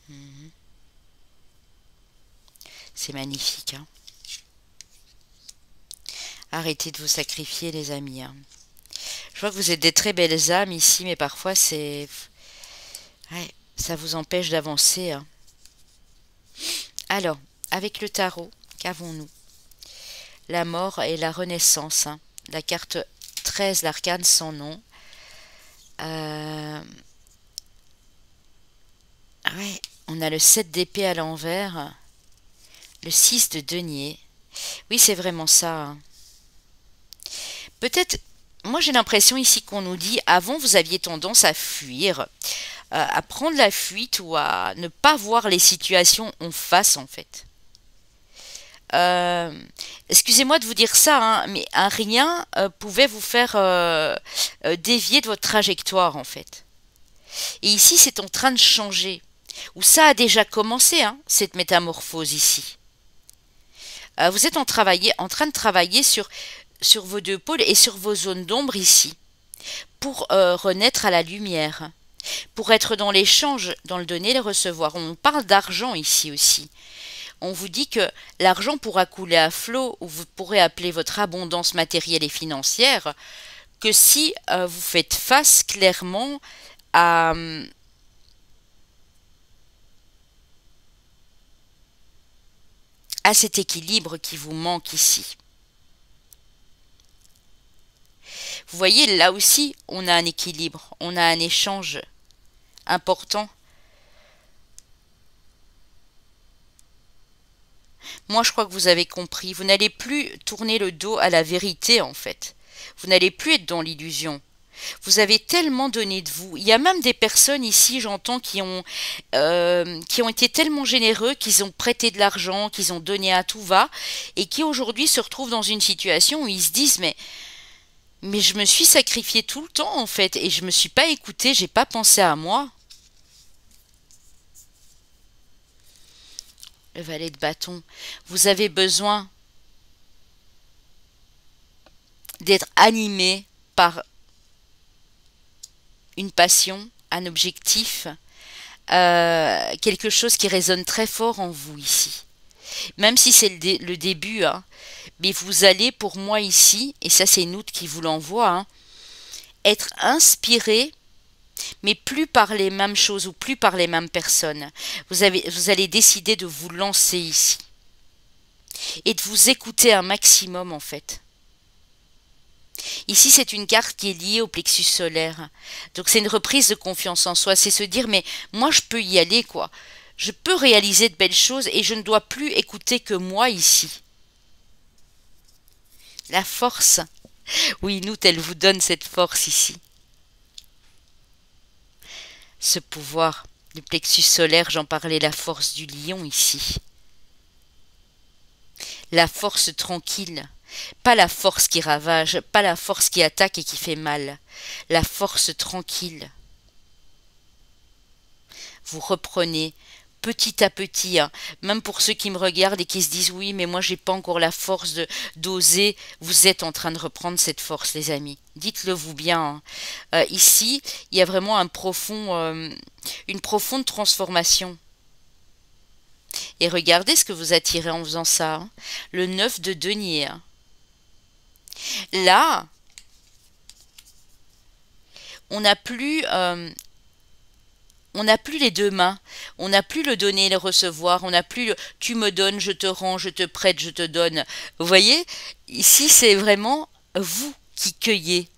Mhm. C'est magnifique, hein. Arrêtez de vous sacrifier, les amis, hein. Je vois que vous êtes des très belles âmes ici, mais parfois c'est... Ouais, ça vous empêche d'avancer, hein. Alors, avec le tarot, qu'avons-nous? La mort et la renaissance, hein. La carte 13, l'arcane sans nom. Euh, ouais, on a le 7 d'épée à l'envers, le 6 de denier. Oui, c'est vraiment ça, hein. Peut-être, moi j'ai l'impression ici qu'on nous dit, avant vous aviez tendance à fuir, à prendre la fuite ou à ne pas voir les situations en face en fait. Euh, Excusez-moi de vous dire ça, hein, mais un rien pouvait vous faire dévier de votre trajectoire en fait. Et ici c'est en train de changer, ou ça a déjà commencé, hein, cette métamorphose ici. Vous êtes en train de travailler sur vos deux pôles et sur vos zones d'ombre ici, pour renaître à la lumière, pour être dans l'échange, dans le donner et le recevoir. On parle d'argent ici aussi. On vous dit que l'argent pourra couler à flot, ou vous pourrez appeler votre abondance matérielle et financière, que si vous faites face clairement à cet équilibre qui vous manque ici. Vous voyez, là aussi, on a un équilibre, on a un échange important. Moi, je crois que vous avez compris. Vous n'allez plus tourner le dos à la vérité, en fait. Vous n'allez plus être dans l'illusion. Vous avez tellement donné de vous. Il y a même des personnes ici, j'entends, qui ont été tellement généreux, qu'ils ont prêté de l'argent, qu'ils ont donné à tout va, et qui aujourd'hui se retrouvent dans une situation où ils se disent, mais je me suis sacrifié tout le temps, en fait, et je me suis pas écouté, j'ai pas pensé à moi. Le valet de bâton. Vous avez besoin d'être animé par une passion, un objectif, quelque chose qui résonne très fort en vous ici. Même si c'est le début, hein, mais vous allez pour moi ici, et ça c'est Nout qui vous l'envoie, hein, être inspiré, mais plus par les mêmes choses ou plus par les mêmes personnes. Vous allez décider de vous lancer ici et de vous écouter un maximum en fait. Ici, c'est une carte qui est liée au plexus solaire. Donc, c'est une reprise de confiance en soi. C'est se dire, mais moi, je peux y aller, quoi. Je peux réaliser de belles choses et je ne dois plus écouter que moi ici. La force. Oui, Nout, elle vous donne cette force ici. Ce pouvoir du plexus solaire, j'en parlais, la force du lion ici. La force tranquille, Pas la force qui ravage, pas la force qui attaque et qui fait mal. La force tranquille. Vous reprenez petit à petit, hein. Même pour ceux qui me regardent et qui se disent oui, mais moi j'ai pas encore la force de d'oser, vous êtes en train de reprendre cette force, les amis. Dites-le vous bien, hein. Ici, il y a vraiment une profonde transformation. Et regardez ce que vous attirez en faisant ça, hein. Le 9 de denier, hein. Là, on n'a plus, on n'a plus les deux mains, on n'a plus le donner et le recevoir, on n'a plus le tu me donnes, je te rends, je te prête, je te donne. Vous voyez, ici c'est vraiment vous qui cueillez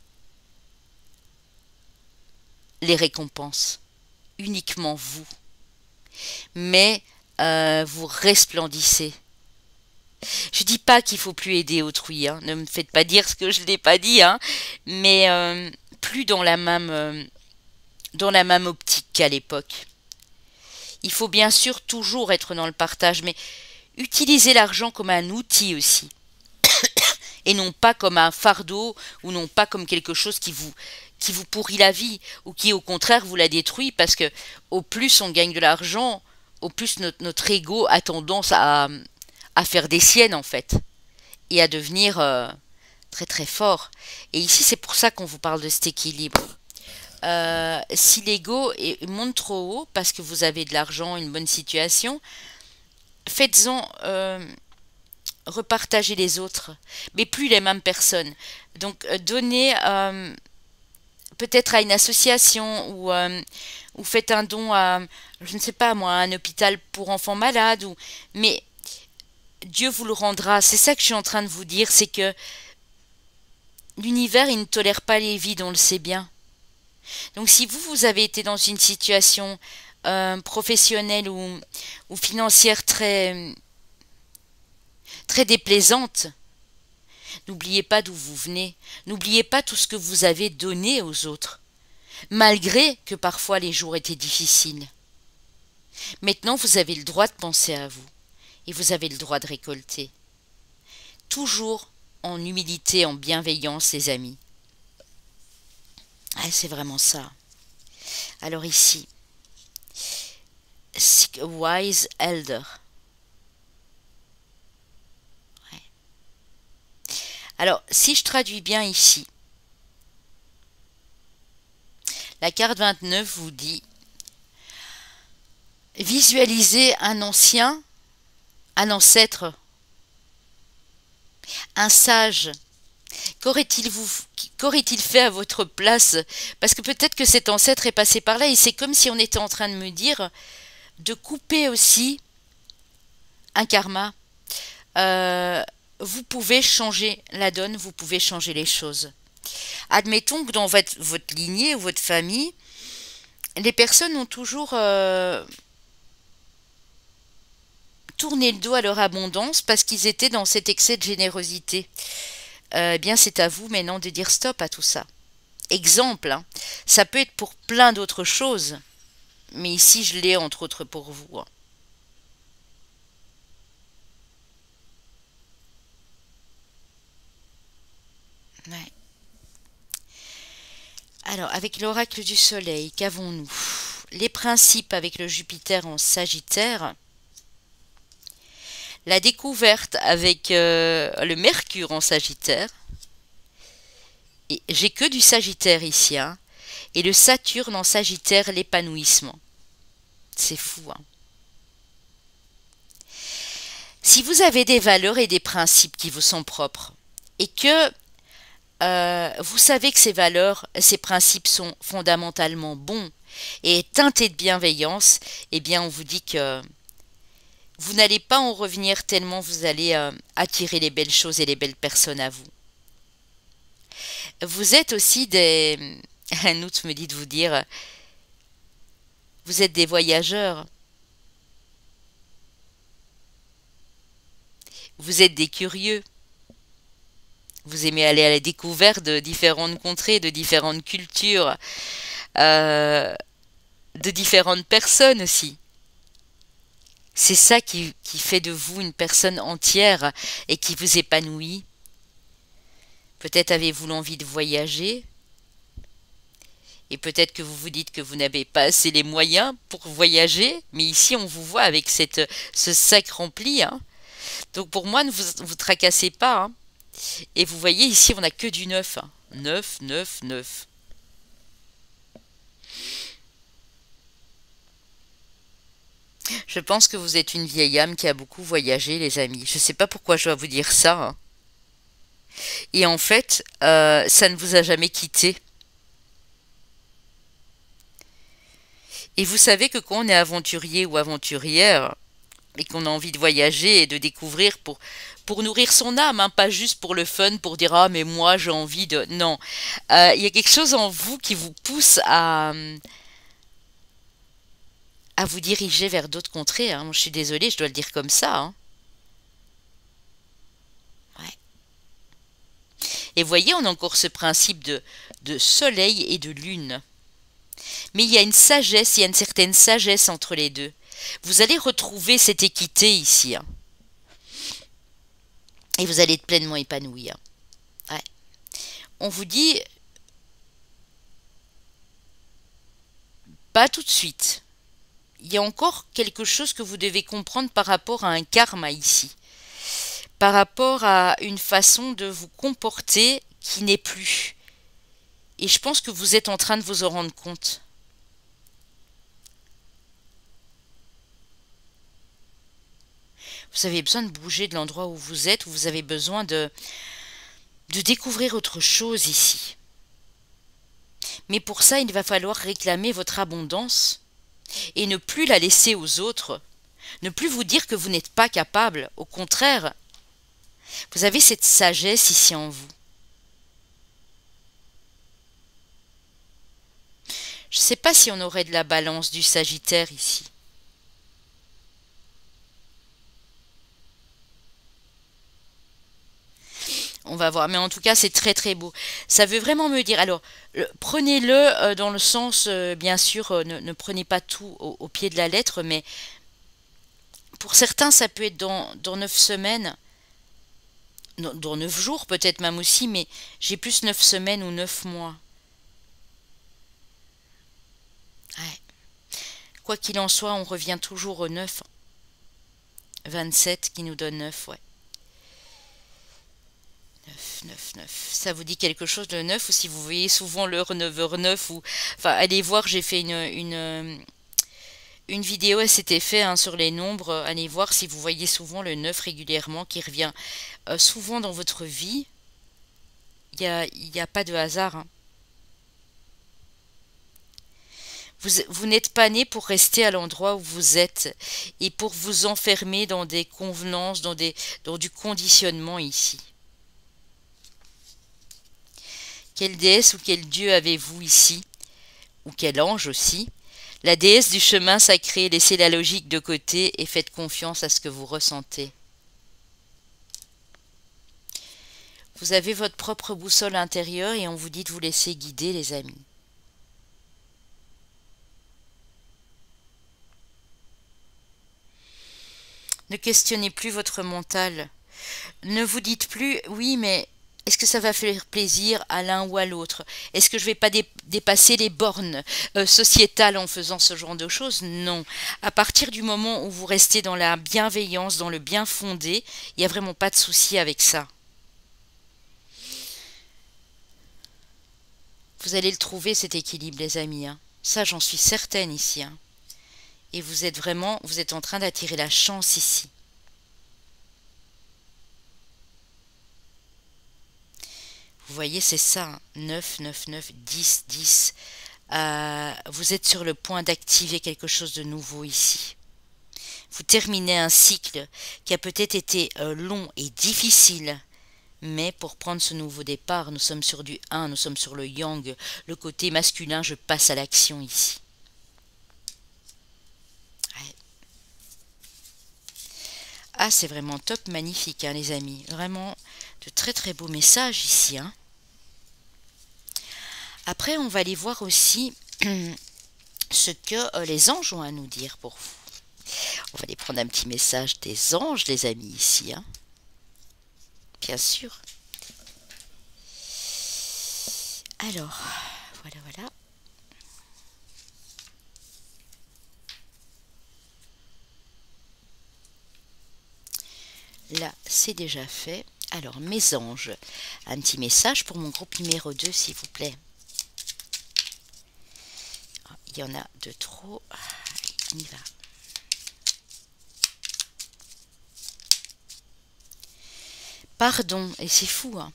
les récompenses, uniquement vous. Mais vous resplendissez. Je dis pas qu'il faut plus aider autrui, hein. Ne me faites pas dire ce que je n'ai pas dit, hein. Mais plus dans la même optique qu'à l'époque. Il faut bien sûr toujours être dans le partage, mais utilisez l'argent comme un outil aussi, et non pas comme un fardeau, ou non pas comme quelque chose qui vous pourrit la vie, ou qui au contraire vous la détruit, parce que au plus on gagne de l'argent, au plus notre ego a tendance à faire des siennes en fait, et à devenir très très fort. Et ici c'est pour ça qu'on vous parle de cet équilibre. Si l'ego monte trop haut parce que vous avez de l'argent, une bonne situation, faites-en repartager les autres, mais plus les mêmes personnes. Donc donnez peut-être à une association ou faites un don à, je ne sais pas moi, à un hôpital pour enfants malades. Mais Dieu vous le rendra. C'est ça que je suis en train de vous dire, c'est que l'univers, il ne tolère pas les vides, on le sait bien. Donc si vous avez été dans une situation professionnelle ou financière très, très déplaisante, n'oubliez pas d'où vous venez, n'oubliez pas tout ce que vous avez donné aux autres, malgré que parfois les jours étaient difficiles. Maintenant, vous avez le droit de penser à vous, et vous avez le droit de récolter. Toujours en humilité, en bienveillance, les amis. Ah, c'est vraiment ça. Alors ici, Seek a wise elder. Ouais. Alors, si je traduis bien ici, la carte 29 vous dit visualisez un ancien, un ancêtre, un sage. Qu'aurait-il fait à votre place? Parce que peut-être que cet ancêtre est passé par là et c'est comme si on était en train de me dire de couper aussi un karma. Vous pouvez changer la donne, vous pouvez changer les choses. Admettons que dans votre lignée ou votre famille, les personnes ont toujours tourné le dos à leur abondance parce qu'ils étaient dans cet excès de générosité. Eh bien, c'est à vous maintenant de dire stop à tout ça. Exemple, hein, ça peut être pour plein d'autres choses, mais ici je l'ai entre autres pour vous, hein. Ouais. Alors, avec l'oracle du soleil, qu'avons-nous? Les principes avec le Jupiter en Sagittaire, la découverte avec le Mercure en Sagittaire, et j'ai que du Sagittaire ici, hein, et le Saturne en Sagittaire, l'épanouissement. C'est fou, hein. Si vous avez des valeurs et des principes qui vous sont propres, et que vous savez que ces valeurs, ces principes sont fondamentalement bons et teintés de bienveillance, eh bien on vous dit que vous n'allez pas en revenir tellement vous allez attirer les belles choses et les belles personnes à vous. Vous êtes aussi des... Un autre me dit de vous dire, vous êtes des voyageurs, vous êtes des curieux, vous aimez aller à la découverte de différentes contrées, de différentes cultures, euh, de différentes personnes aussi. C'est ça qui fait de vous une personne entière et qui vous épanouit. Peut-être avez-vous l'envie de voyager. Et peut-être que vous vous dites que vous n'avez pas assez les moyens pour voyager. Mais ici, on vous voit avec ce sac rempli, hein. Donc pour moi, ne vous tracassez pas, hein. Et vous voyez, ici, on n'a que du neuf, hein. Neuf, neuf, neuf. Je pense que vous êtes une vieille âme qui a beaucoup voyagé, les amis. Je ne sais pas pourquoi je dois vous dire ça, hein. Et en fait, ça ne vous a jamais quitté. Et vous savez que quand on est aventurier ou aventurière, et qu'on a envie de voyager et de découvrir pour nourrir son âme, hein, pas juste pour le fun, pour dire «Ah, mais moi, j'ai envie de...» Non. Il y a quelque chose en vous qui vous pousse à vous diriger vers d'autres contrées, hein. Moi, je suis désolée, je dois le dire comme ça, hein. Ouais. Et voyez, on a encore ce principe de soleil et de lune. Mais il y a une sagesse, il y a une certaine sagesse entre les deux. Vous allez retrouver cette équité ici, hein. Et vous allez être pleinement épanoui, hein. Ouais. On vous dit, pas tout de suite. Il y a encore quelque chose que vous devez comprendre par rapport à un karma ici. Par rapport à une façon de vous comporter qui n'est plus. Et je pense que vous êtes en train de vous en rendre compte. Vous avez besoin de bouger de l'endroit où vous êtes, où vous avez besoin de découvrir autre chose ici. Mais pour ça, il va falloir réclamer votre abondance et ne plus la laisser aux autres. Ne plus vous dire que vous n'êtes pas capable. Au contraire, vous avez cette sagesse ici en vous. Je ne sais pas si on aurait de la balance du Sagittaire ici. On va voir, mais en tout cas c'est très très beau. Ça veut vraiment me dire, alors prenez-le dans le sens, bien sûr, ne prenez pas tout au pied de la lettre, mais pour certains ça peut être dans 9 semaines, dans 9 jours peut-être même aussi, mais j'ai plus 9 semaines ou 9 mois. Ouais. Quoi qu'il en soit, on revient toujours au 9. 27 qui nous donne 9, ouais. 9, 9, 9. Ça vous dit quelque chose de 9 ou si vous voyez souvent l'heure 9h09 ou... Enfin, allez voir, j'ai fait une vidéo, elle s'était fait hein, sur les nombres. Allez voir si vous voyez souvent le 9 régulièrement qui revient souvent dans votre vie. Il y a pas de hasard, hein. Vous n'êtes pas né pour rester à l'endroit où vous êtes et pour vous enfermer dans des convenances, dans du conditionnement ici. Quelle déesse ou quel dieu avez-vous ici? Ou quel ange aussi? La déesse du chemin sacré, laissez la logique de côté et faites confiance à ce que vous ressentez. Vous avez votre propre boussole intérieure et on vous dit de vous laisser guider, les amis. Ne questionnez plus votre mental. Ne vous dites plus, oui, mais est-ce que ça va faire plaisir à l'un ou à l'autre? Est-ce que je vais pas dépasser les bornes sociétales en faisant ce genre de choses? Non. À partir du moment où vous restez dans la bienveillance, dans le bien fondé, il n'y a vraiment pas de souci avec ça. Vous allez le trouver cet équilibre, les amis, hein. Ça, j'en suis certaine ici, hein. Et vous êtes en train d'attirer la chance ici. Vous voyez, c'est ça, hein. 9, 9, 9, 10, 10. Vous êtes sur le point d'activer quelque chose de nouveau ici. Vous terminez un cycle qui a peut-être été long et difficile, mais pour prendre ce nouveau départ, nous sommes sur du 1, nous sommes sur le yang, le côté masculin, je passe à l'action ici. Ouais. Ah, c'est vraiment top, magnifique, hein, les amis. Vraiment de très très beaux messages ici, hein. Après, on va aller voir aussi ce que les anges ont à nous dire pour vous. On va aller prendre un petit message des anges, les amis, ici, hein. Bien sûr. Alors, voilà, voilà. Là, c'est déjà fait. Alors, mes anges, un petit message pour mon groupe numéro 2, s'il vous plaît. Oh, il y en a de trop. On y va. Pardon, et c'est fou, hein.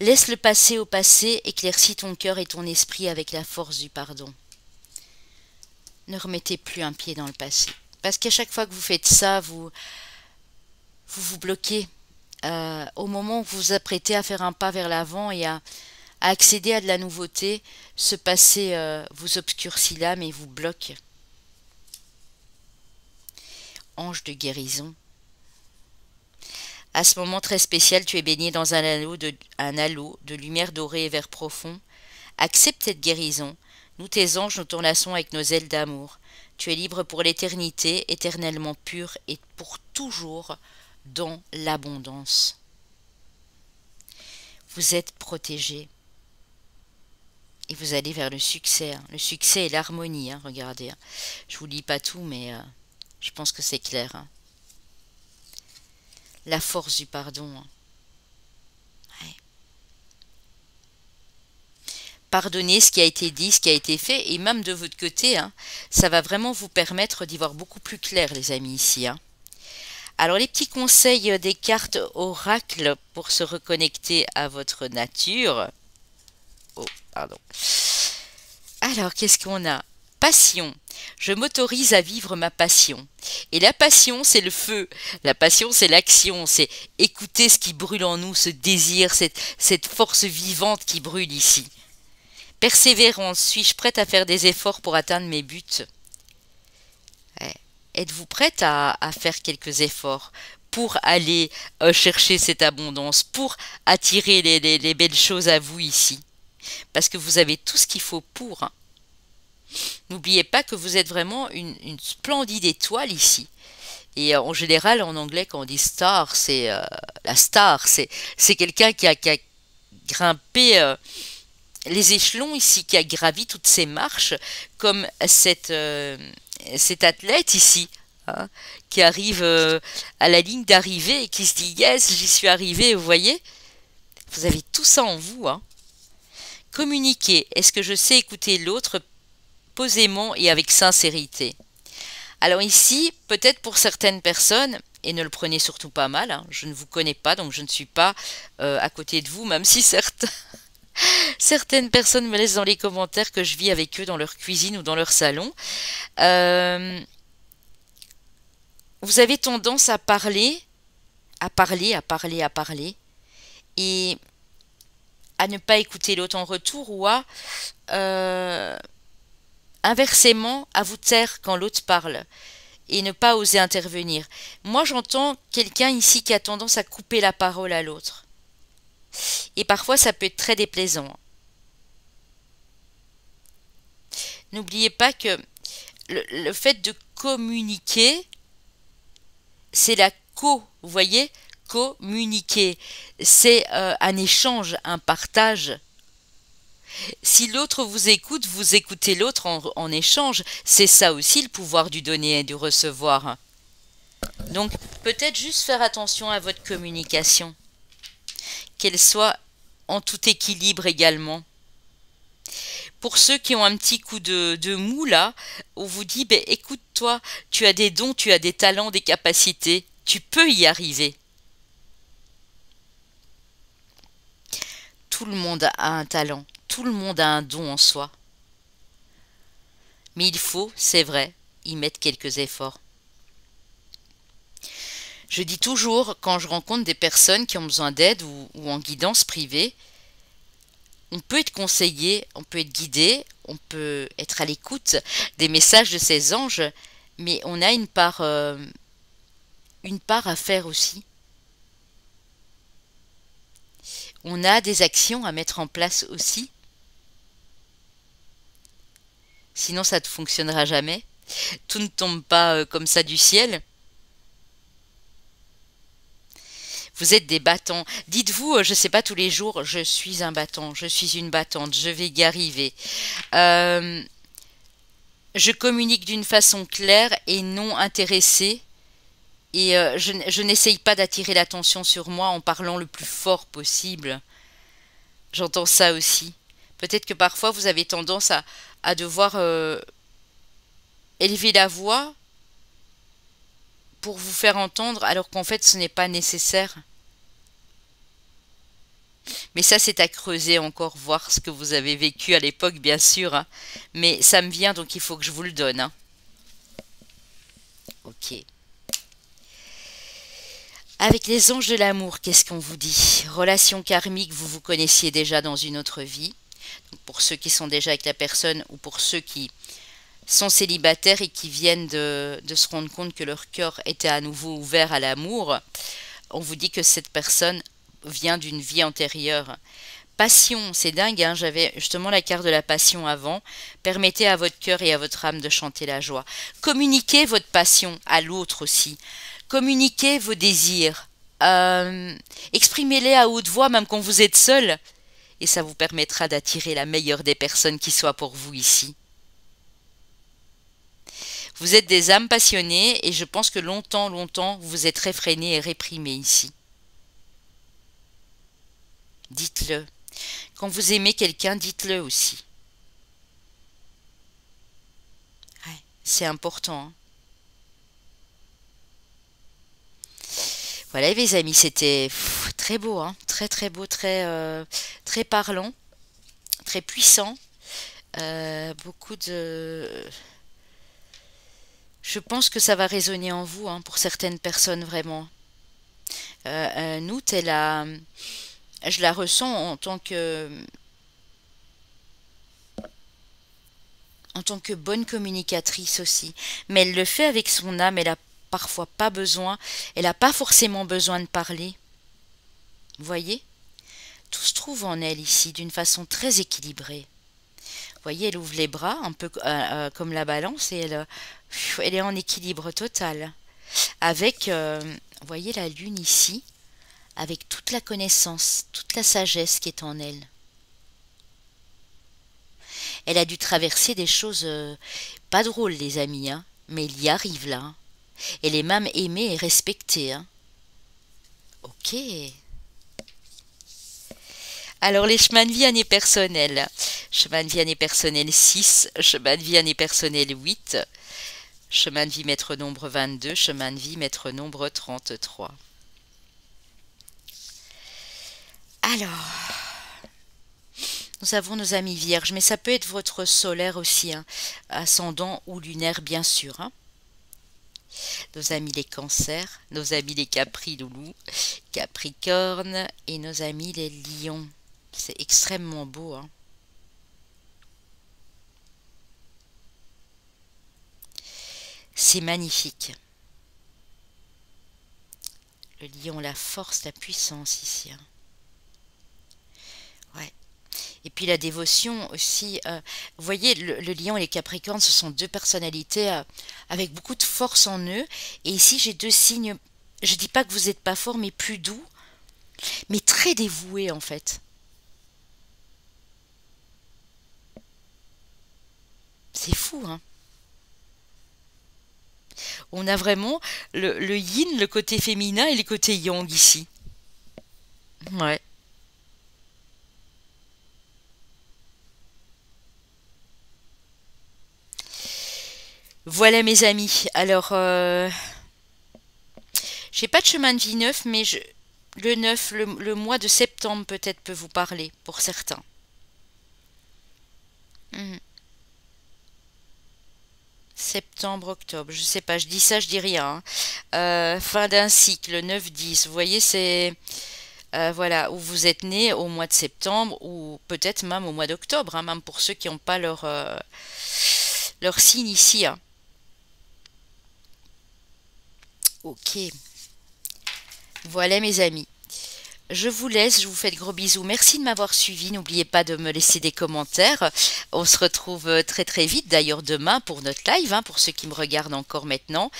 Laisse le passé au passé, éclaircis ton cœur et ton esprit avec la force du pardon. Ne remettez plus un pied dans le passé. Parce qu'à chaque fois que vous faites ça, vous bloquez. Au moment où vous vous apprêtez à faire un pas vers l'avant et à accéder à de la nouveauté, ce passé vous obscurcit l'âme et vous bloque. Ange de guérison. À ce moment très spécial, tu es baigné dans un halo de lumière dorée et vert profond. Accepte cette guérison. Nous, tes anges, nous t'enlaçons avec nos ailes d'amour. Tu es libre pour l'éternité, éternellement pur et pour toujours dans l'abondance. Vous êtes protégé et vous allez vers le succès. Le succès et l'harmonie, regardez. Je vous lis pas tout, mais je pense que c'est clair. La force du pardon. Ouais. Pardonnez ce qui a été dit, ce qui a été fait, et même de votre côté, ça va vraiment vous permettre d'y voir beaucoup plus clair, les amis, ici. Alors, les petits conseils des cartes oracle pour se reconnecter à votre nature. Oh, pardon. Alors, qu'est-ce qu'on a? Passion. Je m'autorise à vivre ma passion. Et la passion, c'est le feu. La passion, c'est l'action. C'est écouter ce qui brûle en nous, ce désir, cette force vivante qui brûle ici. Persévérance. Suis-je prête à faire des efforts pour atteindre mes buts? Ouais. Êtes-vous prête à faire quelques efforts pour aller chercher cette abondance, pour attirer les belles choses à vous ici? Parce que vous avez tout ce qu'il faut pour. N'oubliez pas que vous êtes vraiment une splendide étoile ici. Et en général, en anglais, quand on dit star, c'est la star, c'est quelqu'un qui a grimpé les échelons ici, qui a gravi toutes ces marches, comme cet athlète ici, qui arrive à la ligne d'arrivée et qui se dit yes, j'y suis arrivé. Vous voyez, vous avez tout ça en vous. Communiquer. Est-ce que je sais écouter l'autre posément et avec sincérité? Alors ici, peut-être pour certaines personnes, et ne le prenez surtout pas mal, je ne vous connais pas, donc je ne suis pas à côté de vous, même si certaines personnes me laissent dans les commentaires que je vis avec eux dans leur cuisine ou dans leur salon. Vous avez tendance à parler, et à ne pas écouter l'autre en retour ou à inversement à vous taire quand l'autre parle et ne pas oser intervenir. Moi, j'entends quelqu'un ici qui a tendance à couper la parole à l'autre. Et parfois, ça peut être très déplaisant. N'oubliez pas que le fait de communiquer, c'est vous voyez, communiquer. C'est un échange, un partage. Si l'autre vous écoute, vous écoutez l'autre en échange. C'est ça aussi le pouvoir du donner et du recevoir. Donc, peut-être juste faire attention à votre communication. Qu'elle soit en tout équilibre également. Pour ceux qui ont un petit coup de mou là, on vous dit, écoute-toi, tu as des dons, tu as des talents, des capacités, tu peux y arriver. Tout le monde a un talent, tout le monde a un don en soi. Mais il faut, c'est vrai, y mettre quelques efforts. Je dis toujours, quand je rencontre des personnes qui ont besoin d'aide ou en guidance privée, on peut être conseillé, on peut être guidé, on peut être à l'écoute des messages de ces anges, mais on a une part à faire aussi. On a des actions à mettre en place aussi. Sinon, ça ne fonctionnera jamais. Tout ne tombe pas comme ça du ciel. Vous êtes des battants. Dites-vous, je sais pas, tous les jours, je suis un battant, je suis une battante, je vais y arriver. Euh, je communique d'une façon claire et non intéressée. Et je n'essaye pas d'attirer l'attention sur moi en parlant le plus fort possible. J'entends ça aussi. Peut-être que parfois vous avez tendance à devoir élever la voix pour vous faire entendre alors qu'en fait ce n'est pas nécessaire. Mais ça c'est à creuser encore, voir ce que vous avez vécu à l'époque bien sûr, hein. Mais ça me vient donc il faut que je vous le donne, hein. Ok. Avec les anges de l'amour, qu'est-ce qu'on vous dit? Relation karmique, vous vous connaissiez déjà dans une autre vie. Donc pour ceux qui sont déjà avec la personne ou pour ceux qui sont célibataires et qui viennent de se rendre compte que leur cœur était à nouveau ouvert à l'amour, on vous dit que cette personne vient d'une vie antérieure. Passion, c'est dingue, hein, j'avais justement la carte de la passion avant. Permettez à votre cœur et à votre âme de chanter la joie. Communiquez votre passion à l'autre aussi. Communiquez vos désirs. Exprimez-les à haute voix, même quand vous êtes seul. Et ça vous permettra d'attirer la meilleure des personnes qui soient pour vous ici. Vous êtes des âmes passionnées et je pense que longtemps, longtemps, vous êtes réfrénés et réprimés ici. Dites-le. Quand vous aimez quelqu'un, dites-le aussi. Ouais, c'est important, hein. Voilà les amis, c'était très beau, hein, très très beau, très parlant, très puissant. Beaucoup de... Je pense que ça va résonner en vous, hein, pour certaines personnes vraiment. Nout, je la ressens en tant que bonne communicatrice aussi. Mais elle le fait avec son âme, elle a parfois pas besoin, elle n'a pas forcément besoin de parler. Vous voyez? Tout se trouve en elle ici, d'une façon très équilibrée. Vous voyez, elle ouvre les bras, un peu comme la balance, et elle est en équilibre total. Avec, vous voyez la lune ici, avec toute la connaissance, toute la sagesse qui est en elle. Elle a dû traverser des choses pas drôles, les amis, hein, mais elle y arrive là, hein. Elle est même aimée et respectée, hein. Ok. Alors les chemins de vie année personnelle. Chemin de vie année personnelle 6, chemin de vie année personnelle 8, chemin de vie maître nombre 22, chemin de vie maître nombre 33. Alors, nous avons nos amis vierges, mais ça peut être votre solaire aussi, hein, ascendant ou lunaire bien sûr, hein. Nos amis les cancers, nos amis les capri-loulous, capricornes et nos amis les lions. C'est extrêmement beau, hein. C'est magnifique. Le lion, la force, la puissance ici, hein. Ouais. Et puis la dévotion aussi. Vous voyez, le lion et les capricornes, ce sont deux personnalités avec beaucoup de force en eux. Et ici, j'ai deux signes. Je dis pas que vous n'êtes pas fort, mais plus doux, mais très dévoués en fait. C'est fou, hein. On a vraiment le yin, le côté féminin et le côté yang ici. Ouais. Voilà mes amis. Alors, j'ai pas de chemin de vie neuf, mais le 9, le mois de septembre peut-être peut vous parler pour certains. Mhm. Septembre, octobre, je sais pas, je dis ça, je dis rien, hein. Fin d'un cycle, 9-10, vous voyez, c'est voilà, où vous êtes né au mois de septembre ou peut-être même au mois d'octobre, hein, même pour ceux qui n'ont pas leur signe ici, hein. Ok, voilà mes amis. Je vous laisse, je vous fais de gros bisous. Merci de m'avoir suivi. N'oubliez pas de me laisser des commentaires. On se retrouve très très vite, d'ailleurs demain pour notre live, hein, pour ceux qui me regardent encore maintenant,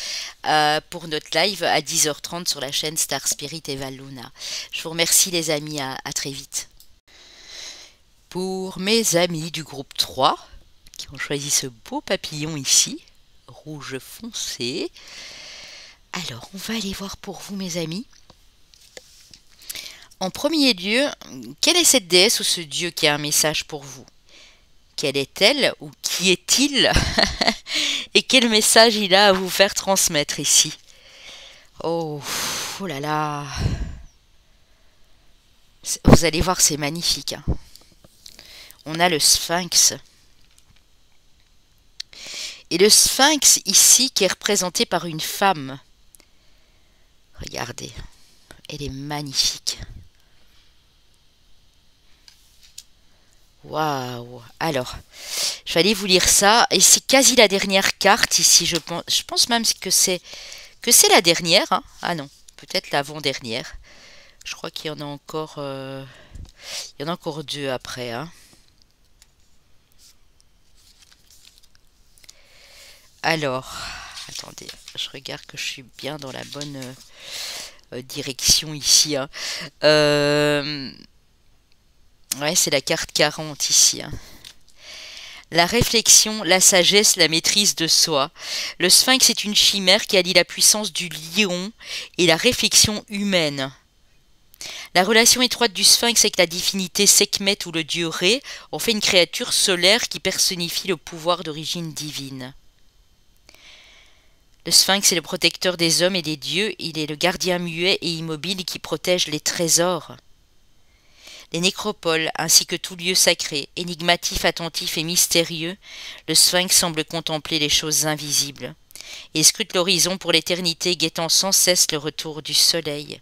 pour notre live à 10h30 sur la chaîne Star Spirit et Val Luna. Je vous remercie les amis, à très vite. Pour mes amis du groupe 3, qui ont choisi ce beau papillon ici, rouge foncé, alors on va aller voir pour vous mes amis. En premier lieu, quelle est cette déesse ou ce dieu qui a un message pour vous? Quelle est-elle ou qui est-il? Et quel message il a à vous faire transmettre ici? Oh, oh là là! Vous allez voir, c'est magnifique, hein. On a le sphinx. Et le sphinx ici qui est représenté par une femme. Regardez, elle est magnifique. Waouh! Alors, je vais aller vous lire ça. Et c'est quasi la dernière carte ici. Je pense même que c'est la dernière, hein. Ah non, peut-être l'avant-dernière. Je crois qu'il y en a encore, il y en a encore deux après, hein. Alors, attendez, je regarde que je suis bien dans la bonne direction ici, hein. Ouais, c'est la carte 40 ici, hein. La réflexion, la sagesse, la maîtrise de soi. Le sphinx est une chimère qui allie la puissance du lion et la réflexion humaine. La relation étroite du sphinx avec la divinité Sekhmet ou le dieu Ré en fait une créature solaire qui personnifie le pouvoir d'origine divine. Le sphinx est le protecteur des hommes et des dieux, il est le gardien muet et immobile qui protège les trésors. Les nécropoles, ainsi que tout lieu sacré, énigmatif, attentif et mystérieux, le sphinx semble contempler les choses invisibles, et scrute l'horizon pour l'éternité, guettant sans cesse le retour du soleil.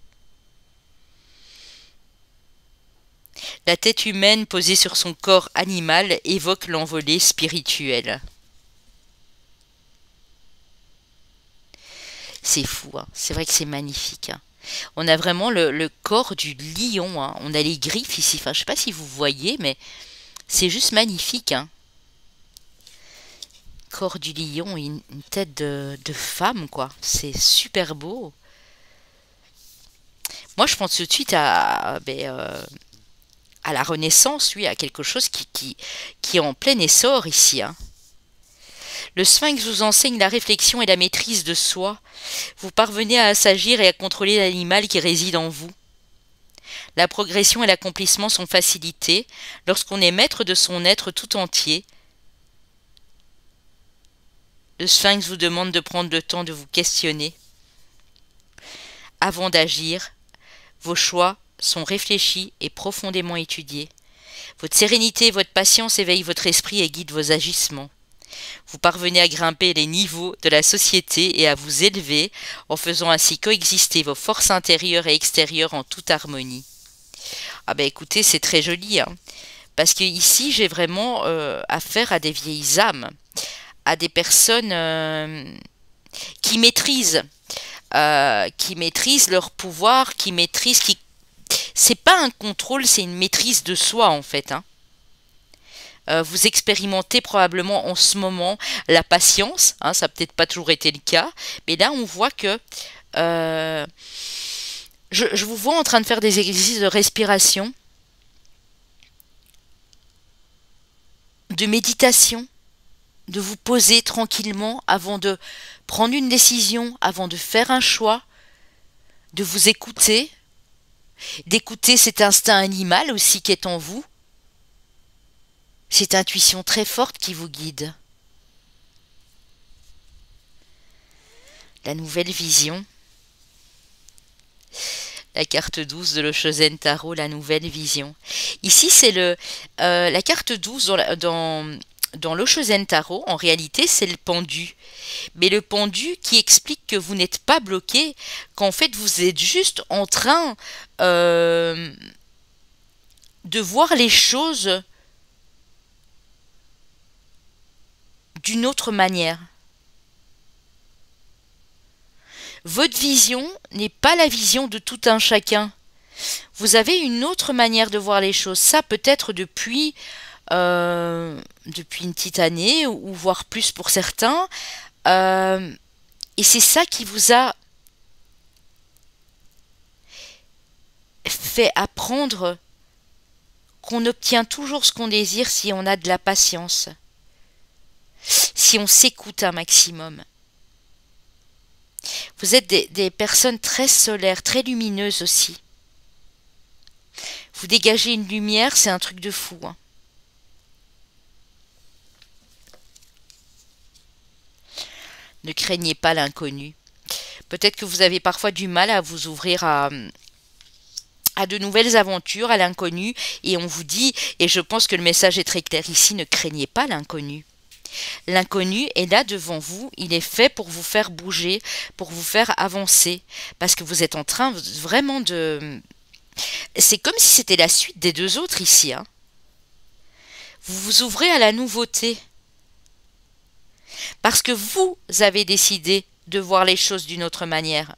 La tête humaine posée sur son corps animal évoque l'envolée spirituelle. C'est fou, hein. C'est vrai que c'est magnifique, hein. On a vraiment le corps du lion, hein. On a les griffes ici, enfin je sais pas si vous voyez, mais c'est juste magnifique, hein. Corps du lion et une tête de femme, quoi. C'est super beau. Moi je pense tout de suite à la Renaissance, oui, à quelque chose qui est en plein essor ici, hein. Le sphinx vous enseigne la réflexion et la maîtrise de soi. Vous parvenez à s'agir et à contrôler l'animal qui réside en vous. La progression et l'accomplissement sont facilités lorsqu'on est maître de son être tout entier. Le sphinx vous demande de prendre le temps de vous questionner. Avant d'agir, vos choix sont réfléchis et profondément étudiés. Votre sérénité et votre patience éveillent votre esprit et guident vos agissements. Vous parvenez à grimper les niveaux de la société et à vous élever en faisant ainsi coexister vos forces intérieures et extérieures en toute harmonie. Ah ben écoutez, c'est très joli, hein, parce que ici j'ai vraiment affaire à des vieilles âmes, à des personnes qui maîtrisent leur pouvoir, c'est pas un contrôle, c'est une maîtrise de soi en fait, hein. Vous expérimentez probablement en ce moment la patience, hein, ça n'a peut-être pas toujours été le cas, mais là on voit que je vous vois en train de faire des exercices de respiration, de méditation, de vous poser tranquillement avant de prendre une décision, avant de faire un choix, de vous écouter, d'écouter cet instinct animal aussi qui est en vous, cette intuition très forte qui vous guide. La nouvelle vision. La carte 12 de l'Oshozen Tarot, la nouvelle vision. Ici, c'est la carte 12 dans l'Oshozen Tarot. En réalité, c'est le pendu. Mais le pendu qui explique que vous n'êtes pas bloqué, qu'en fait, vous êtes juste en train de voir les choses d'une autre manière. Votre vision n'est pas la vision de tout un chacun. Vous avez une autre manière de voir les choses. Ça peut-être depuis une petite année ou voire plus pour certains. Euh, et c'est ça qui vous a fait apprendre qu'on obtient toujours ce qu'on désire si on a de la patience, si on s'écoute un maximum. Vous êtes des personnes très solaires, très lumineuses aussi. Vous dégagez une lumière, c'est un truc de fou, hein. Ne craignez pas l'inconnu. Peut-être que vous avez parfois du mal à vous ouvrir à de nouvelles aventures, à l'inconnu, et on vous dit, et je pense que le message est très clair ici, ne craignez pas l'inconnu. L'inconnu est là devant vous, il est fait pour vous faire bouger, pour vous faire avancer, parce que vous êtes en train vraiment de... C'est comme si c'était la suite des deux autres ici, hein. Vous vous ouvrez à la nouveauté, parce que vous avez décidé de voir les choses d'une autre manière.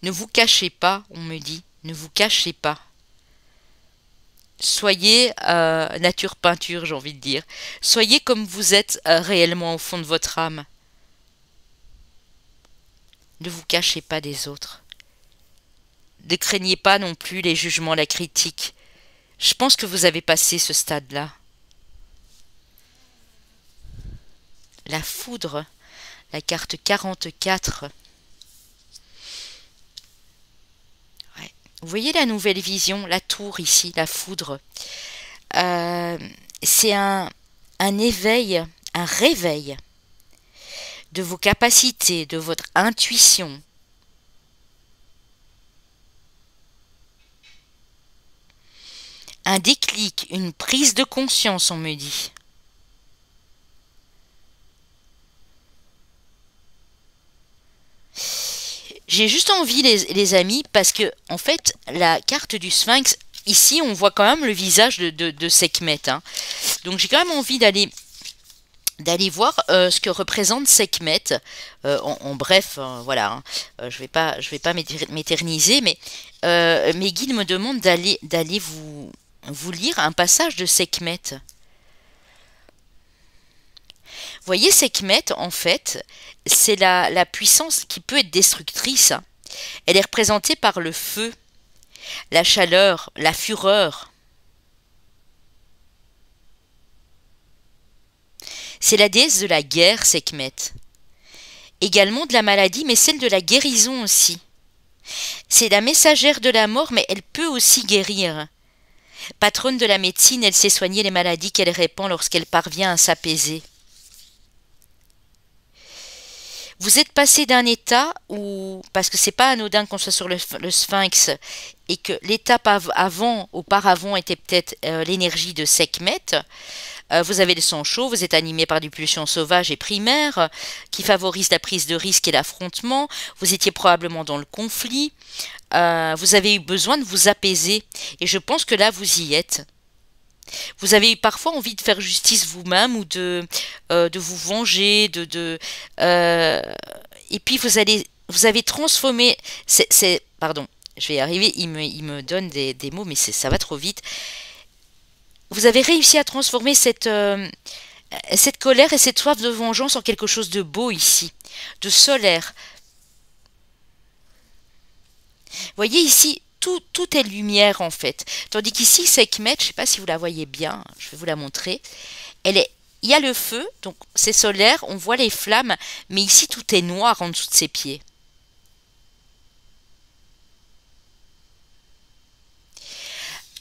Ne vous cachez pas, on me dit, ne vous cachez pas. Soyez nature peinture, j'ai envie de dire. Soyez comme vous êtes réellement au fond de votre âme. Ne vous cachez pas des autres. Ne craignez pas non plus les jugements, la critique. Je pense que vous avez passé ce stade-là. La foudre, la carte 44. Ouais. Vous voyez la nouvelle vision, la tour ici, la foudre. C'est un éveil, un réveil de vos capacités, de votre intuition. Un déclic, une prise de conscience, on me dit. J'ai juste envie, les amis, parce que, en fait, la carte du Sphinx, ici, on voit quand même le visage de Sekhmet, hein. Donc, j'ai quand même envie d'aller voir ce que représente Sekhmet. En bref, voilà, hein. Je vais pas m'éterniser, mais mes guides me demandent d'aller vous lire un passage de Sekhmet. Vous voyez, Sekhmet, en fait, c'est la puissance qui peut être destructrice, hein. Elle est représentée par le feu, la chaleur, la fureur. C'est la déesse de la guerre, Sekhmet. Également de la maladie, mais celle de la guérison aussi. C'est la messagère de la mort, mais elle peut aussi guérir. Patronne de la médecine, elle sait soigner les maladies qu'elle répand lorsqu'elle parvient à s'apaiser. Vous êtes passé d'un état où, parce que c'est pas anodin qu'on soit sur le Sphinx, et que l'étape auparavant était peut-être l'énergie de Sekhmet. Vous avez le sang chaud, vous êtes animé par des pulsions sauvages et primaires qui favorisent la prise de risque et l'affrontement. Vous étiez probablement dans le conflit. Vous avez eu besoin de vous apaiser. Et je pense que là, vous y êtes. Vous avez eu parfois envie de faire justice vous-même ou de vous venger, et puis vous avez transformé, pardon, je vais y arriver, il me donne des mots, mais ça va trop vite. Vous avez réussi à transformer cette colère et cette soif de vengeance en quelque chose de beau ici, de solaire. Vous voyez ici, tout est lumière en fait. Tandis qu'ici, Sekhmet, je ne sais pas si vous la voyez bien, je vais vous la montrer. Il y a le feu, donc c'est solaire, on voit les flammes, mais ici tout est noir en dessous de ses pieds.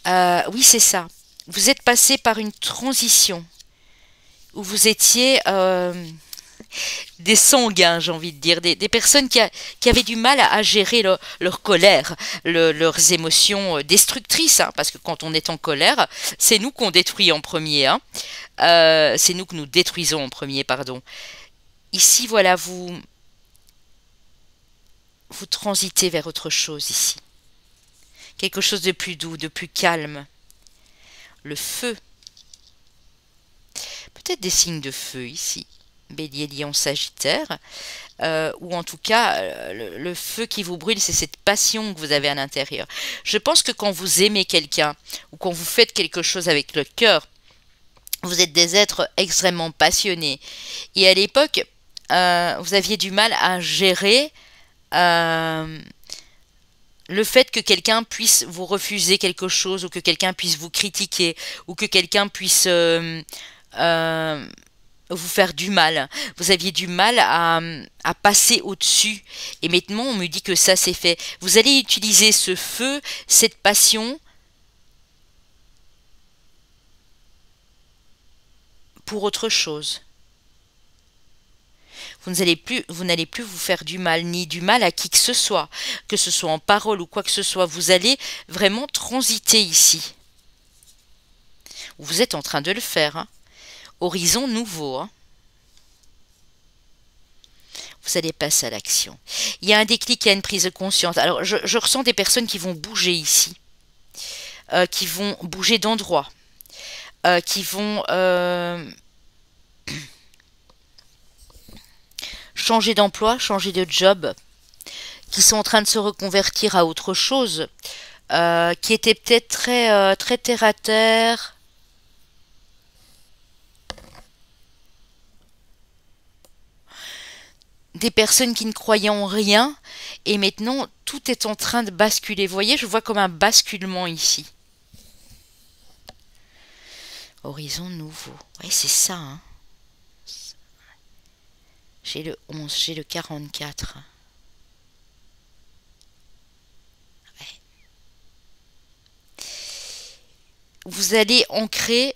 Oui, c'est ça. Vous êtes passé par une transition où vous étiez des sanguins, j'ai envie de dire, des personnes qui avaient du mal à gérer leur colère, leurs émotions destructrices, hein, parce que quand on est en colère, c'est nous qu'on détruit en premier, hein. C'est nous que nous détruisons en premier, pardon. Ici, voilà, vous transitez vers autre chose ici. Quelque chose de plus doux, de plus calme. Le feu. Peut-être des signes de feu ici. Bélier, Lion, Sagittaire, ou en tout cas, le feu qui vous brûle, c'est cette passion que vous avez à l'intérieur. Je pense que quand vous aimez quelqu'un, ou quand vous faites quelque chose avec le cœur, vous êtes des êtres extrêmement passionnés. Et à l'époque, vous aviez du mal à gérer euh, le fait que quelqu'un puisse vous refuser quelque chose, ou que quelqu'un puisse vous critiquer, ou que quelqu'un puisse euh, vous faire du mal. Vous aviez du mal à passer au-dessus. Et maintenant, on me dit que ça, c'est fait. Vous allez utiliser ce feu, cette passion, pour autre chose. Vous n'allez plus vous faire du mal, ni du mal à qui que ce soit en parole ou quoi que ce soit. Vous allez vraiment transiter ici. Vous êtes en train de le faire. Hein. Horizon nouveau. Hein. Vous allez passer à l'action. Il y a un déclic, il y a une prise de conscience. Alors, je ressens des personnes qui vont bouger ici, qui vont bouger d'endroit, qui vont changer d'emploi, changer de job, qui sont en train de se reconvertir à autre chose, qui étaient peut-être très terre à terre. Des personnes qui ne croyaient en rien, et maintenant tout est en train de basculer. Vous voyez, je vois comme un basculement ici. Horizon nouveau. Ouais, c'est ça. Hein. J'ai le 11, j'ai le 44. Ouais. Vous allez ancrer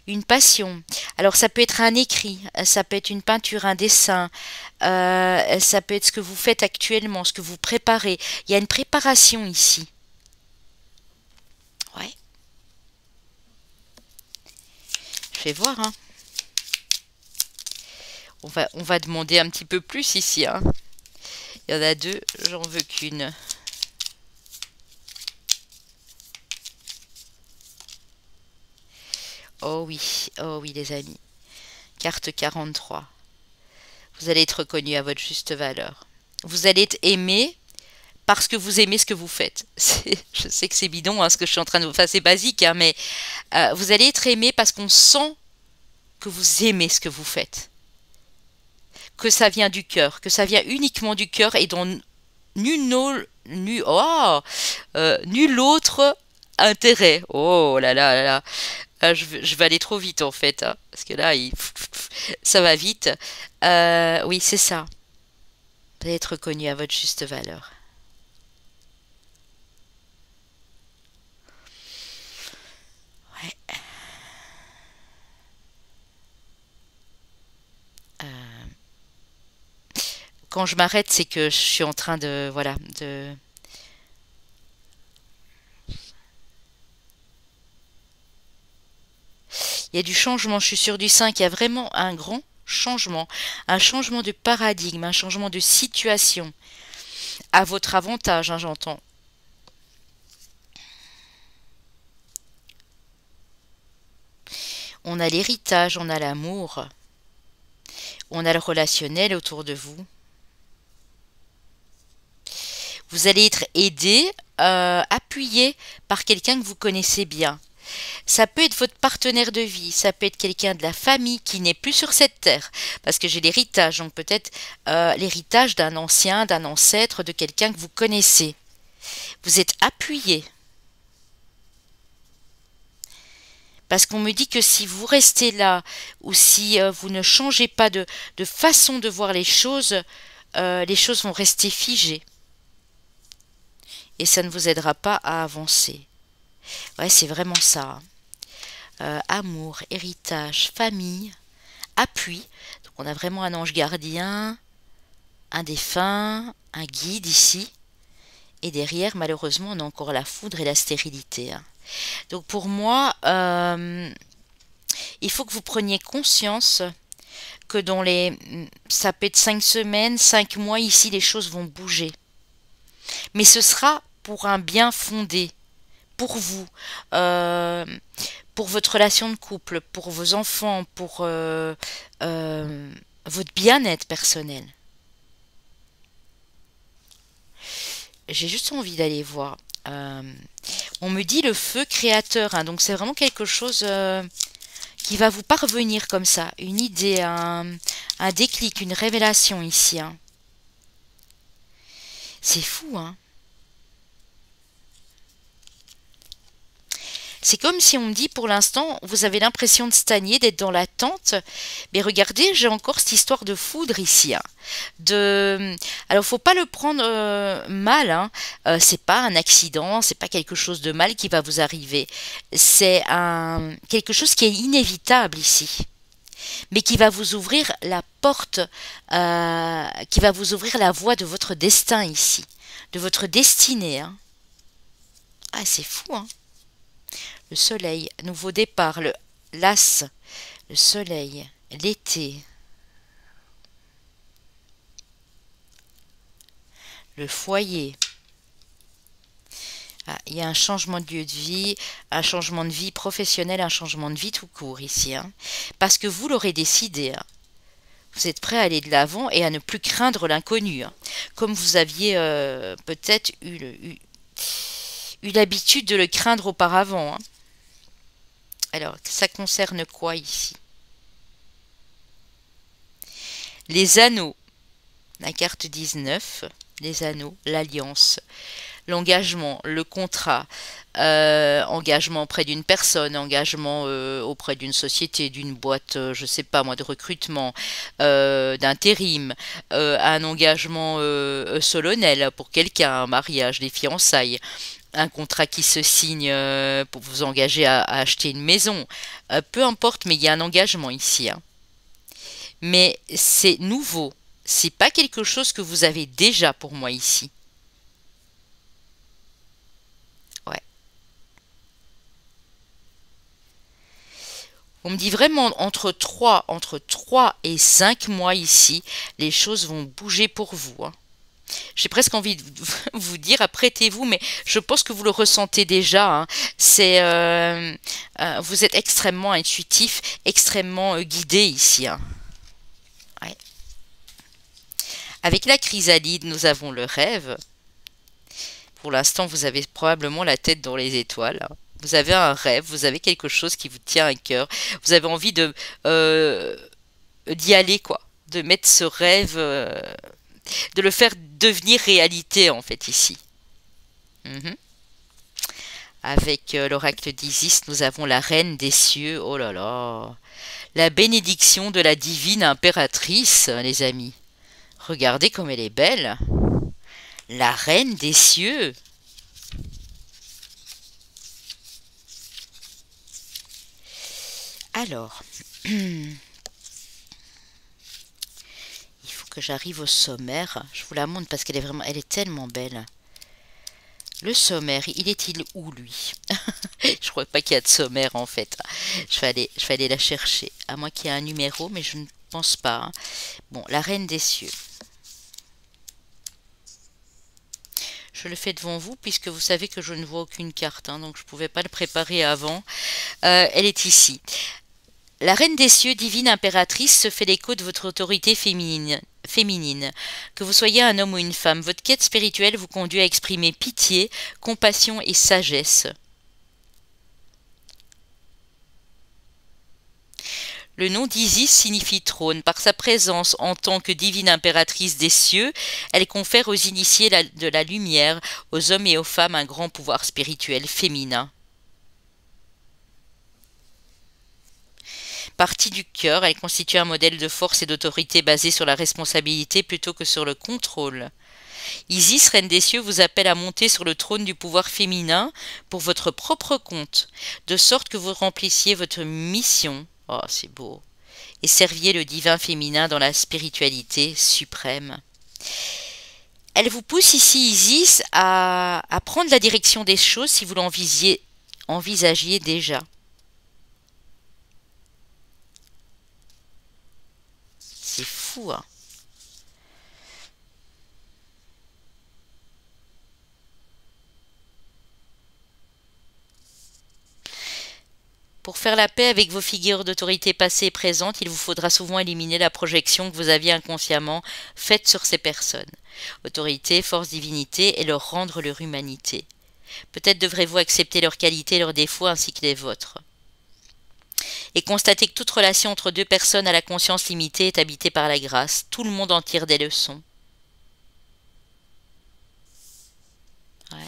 une passion. Alors ça peut être un écrit, ça peut être une peinture, un dessin, ça peut être ce que vous faites actuellement, ce que vous préparez. Il y a une préparation ici. Ouais. Je vais voir. Hein. On va demander un petit peu plus ici. Hein. Il y en a deux, j'en veux qu'une. Oh oui les amis. Carte 43. Vous allez être reconnu à votre juste valeur. Vous allez être aimé parce que vous aimez ce que vous faites. Je sais que c'est bidon hein, ce que je suis en train de vous... Enfin c'est basique, hein, mais vous allez être aimé parce qu'on sent que vous aimez ce que vous faites. Que ça vient du cœur, que ça vient uniquement du cœur et dont nul autre intérêt. Oh là là là là. Ah, je vais aller trop vite en fait, hein, parce que là, ça va vite. Oui, c'est ça. Vous allez être reconnu à votre juste valeur. Ouais. Quand je m'arrête, c'est que je suis en train de, voilà, de... Il y a du changement, je suis sur du 5, il y a vraiment un grand changement, un changement de paradigme, un changement de situation, à votre avantage, hein, j'entends. On a l'héritage, on a l'amour, on a le relationnel autour de vous. Vous allez être aidé, appuyé par quelqu'un que vous connaissez bien. Ça peut être votre partenaire de vie, ça peut être quelqu'un de la famille qui n'est plus sur cette terre, parce que j'ai l'héritage, donc peut-être l'héritage d'un ancien, d'un ancêtre, de quelqu'un que vous connaissez. Vous êtes appuyé. Parce qu'on me dit que si vous restez là, ou si vous ne changez pas de façon de voir les choses vont rester figées. Et ça ne vous aidera pas à avancer. Ouais, c'est vraiment ça. Amour, héritage, famille, appui. Donc on a vraiment un ange gardien, un défunt, un guide ici. Et derrière, malheureusement, on a encore la foudre et la stérilité. Hein. Donc pour moi, il faut que vous preniez conscience que dans ça peut être 5 semaines, 5 mois, ici, les choses vont bouger. Mais ce sera pour un bien fondé, pour vous, pour votre relation de couple, pour vos enfants, pour votre bien-être personnel. J'ai juste envie d'aller voir. Euh, on me dit le feu créateur, hein, donc c'est vraiment quelque chose qui va vous parvenir comme ça, une idée, un déclic, une révélation ici, hein. C'est fou, hein. C'est comme si on me dit pour l'instant, vous avez l'impression de stagner, d'être dans l'attente. Mais regardez, j'ai encore cette histoire de foudre ici, hein. De... Alors, faut pas le prendre mal, hein. C'est pas un accident, c'est pas quelque chose de mal qui va vous arriver. C'est quelque chose qui est inévitable ici, mais qui va vous ouvrir la porte, qui va vous ouvrir la voie de votre destin ici, de votre destinée, hein. Ah, c'est fou, hein. Le soleil, nouveau départ, l'as, le soleil, l'été, le foyer. Ah, il y a un changement de lieu de vie, un changement de vie professionnelle, un changement de vie tout court ici, hein. Parce que vous l'aurez décidé, hein. Vous êtes prêt à aller de l'avant et à ne plus craindre l'inconnu, hein. Comme vous aviez peut-être eu l'habitude de le craindre auparavant, hein. Alors, ça concerne quoi ici? Les anneaux, la carte 19, les anneaux, l'alliance, l'engagement, le contrat, engagement auprès d'une personne, engagement auprès d'une société, d'une boîte, je sais pas moi, de recrutement, d'intérim, un engagement solennel pour quelqu'un, un mariage, des fiançailles, un contrat qui se signe pour vous engager à acheter une maison. Peu importe, mais il y a un engagement ici, hein. Mais c'est nouveau. C'est pas quelque chose que vous avez déjà pour moi ici. Ouais. On me dit vraiment entre trois et 5 mois ici, les choses vont bouger pour vous, hein. J'ai presque envie de vous dire, apprêtez-vous, mais je pense que vous le ressentez déjà, hein. C'est, vous êtes extrêmement intuitif, extrêmement guidé ici, hein. Ouais. Avec la chrysalide, nous avons le rêve. Pour l'instant, vous avez probablement la tête dans les étoiles, hein. Vous avez un rêve, vous avez quelque chose qui vous tient à cœur. Vous avez envie euh, d'y aller, quoi. De mettre ce rêve, de le faire devenir réalité, en fait, ici. Mhm. Avec l'oracle d'Isis, nous avons la reine des cieux. Oh là là. La bénédiction de la divine impératrice, les amis. Regardez comme elle est belle. La reine des cieux. Alors, il faut que j'arrive au sommaire. Je vous la montre parce qu'elle est vraiment, elle est tellement belle. Le sommaire, il est-il où, lui? Je crois pas qu'il y a de sommaire, en fait. Je vais aller la chercher. À moins qu'il y ait un numéro, mais je ne pense pas, hein. Bon, la reine des cieux. Je le fais devant vous, puisque vous savez que je ne vois aucune carte, hein, donc je ne pouvais pas le préparer avant. Elle est ici. La reine des cieux, divine impératrice, se fait l'écho de votre autorité féminine. Que vous soyez un homme ou une femme, votre quête spirituelle vous conduit à exprimer pitié, compassion et sagesse. Le nom d'Isis signifie trône. Par sa présence en tant que divine impératrice des cieux, elle confère aux initiés de la lumière, aux hommes et aux femmes, un grand pouvoir spirituel féminin. Partie du cœur, elle constitue un modèle de force et d'autorité basé sur la responsabilité plutôt que sur le contrôle. Isis, reine des cieux, vous appelle à monter sur le trône du pouvoir féminin pour votre propre compte, de sorte que vous remplissiez votre mission. Oh, c'est beau. Et serviez le divin féminin dans la spiritualité suprême. Elle vous pousse ici, Isis, à prendre la direction des choses si vous l'envisagiez déjà. C'est fou, hein. Pour faire la paix avec vos figures d'autorité passées et présentes, il vous faudra souvent éliminer la projection que vous aviez inconsciemment faite sur ces personnes. Autorité, force, divinité, et leur rendre leur humanité. Peut-être devrez-vous accepter leurs qualités et leurs défauts ainsi que les vôtres. Et constater que toute relation entre deux personnes à la conscience limitée est habitée par la grâce. Tout le monde en tire des leçons. Ouais.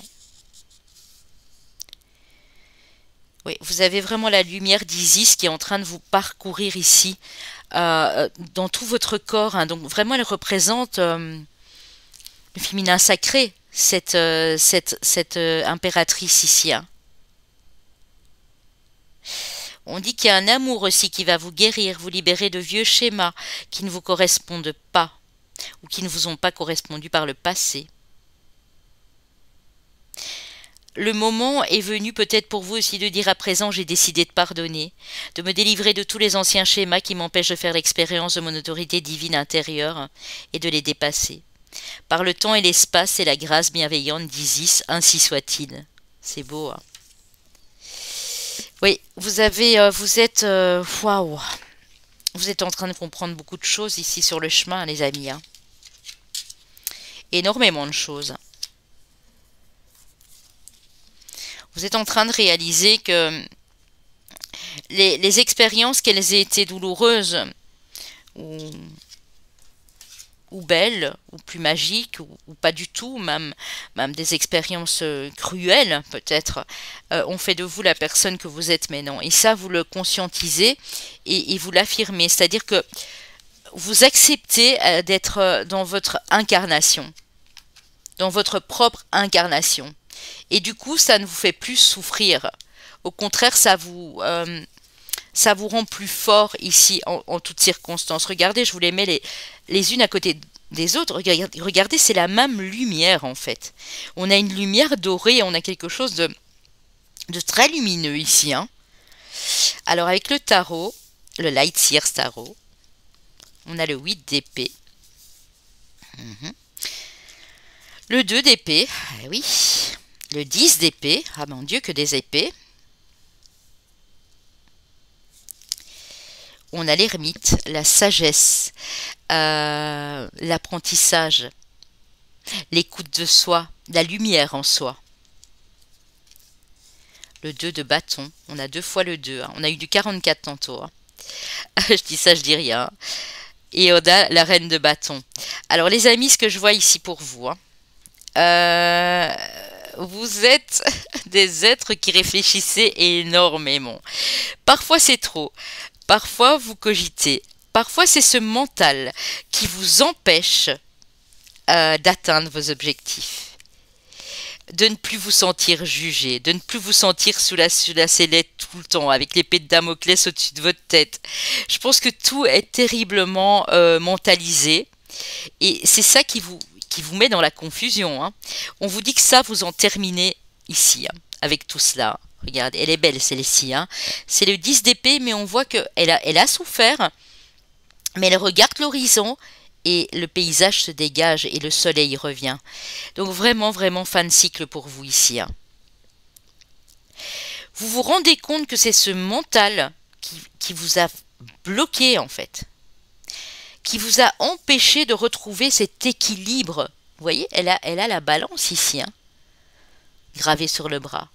Oui, vous avez vraiment la lumière d'Isis qui est en train de vous parcourir ici, dans tout votre corps, hein. Donc vraiment, elle représente le féminin sacré, cette impératrice ici, hein. On dit qu'il y a un amour aussi qui va vous guérir, vous libérer de vieux schémas qui ne vous correspondent pas ou qui ne vous ont pas correspondu par le passé. Le moment est venu peut-être pour vous aussi de dire à présent j'ai décidé de pardonner, de me délivrer de tous les anciens schémas qui m'empêchent de faire l'expérience de mon autorité divine intérieure et de les dépasser. Par le temps et l'espace et la grâce bienveillante d'Isis, ainsi soit-il. C'est beau, hein. Oui, vous êtes, waouh, vous êtes en train de comprendre beaucoup de choses ici sur le chemin, les amis, hein. Énormément de choses. Vous êtes en train de réaliser que les expériences, qu'elles aient été douloureuses ou belles, ou plus magiques, ou pas du tout, même des expériences cruelles peut-être, ont fait de vous la personne que vous êtes maintenant. Et ça, vous le conscientisez et vous l'affirmez. C'est-à-dire que vous acceptez d'être dans votre incarnation, dans votre propre incarnation. Et du coup, ça ne vous fait plus souffrir. Au contraire, ça vous rend plus fort ici en toutes circonstances. Regardez, je vous les mets les unes à côté des autres. Regardez, c'est la même lumière en fait. On a une lumière dorée, on a quelque chose de très lumineux ici, hein. Alors avec le tarot, le Light Seers Tarot, on a le 8 d'épée. Le 2 d'épée, oui. Le 10 d'épée, ah mon Dieu, que des épées. On a l'ermite, la sagesse, l'apprentissage, l'écoute de soi, la lumière en soi. Le 2 de bâton, on a 2 fois le 2, hein. On a eu du 44 tantôt, hein. Je dis ça, je dis rien. Et on a la reine de bâton. Alors les amis, ce que je vois ici pour vous, hein, vous êtes des êtres qui réfléchissez énormément. Parfois c'est trop, parfois vous cogitez, parfois c'est ce mental qui vous empêche d'atteindre vos objectifs. De ne plus vous sentir jugé, de ne plus vous sentir sous la sellette tout le temps, avec l'épée de Damoclès au-dessus de votre tête. Je pense que tout est terriblement mentalisé et c'est ça qui vous met dans la confusion, hein. On vous dit que ça, vous en terminez ici, hein, avec tout cela. Regardez, elle est belle celle-ci, hein. C'est le 10 d'épée, mais on voit qu'elle a souffert, mais elle regarde l'horizon et le paysage se dégage et le soleil revient. Donc vraiment, vraiment fin de cycle pour vous ici, hein. Vous vous rendez compte que c'est ce mental qui vous a bloqué en fait, qui vous a empêché de retrouver cet équilibre. Vous voyez, elle a la balance ici, hein, gravée sur le bras.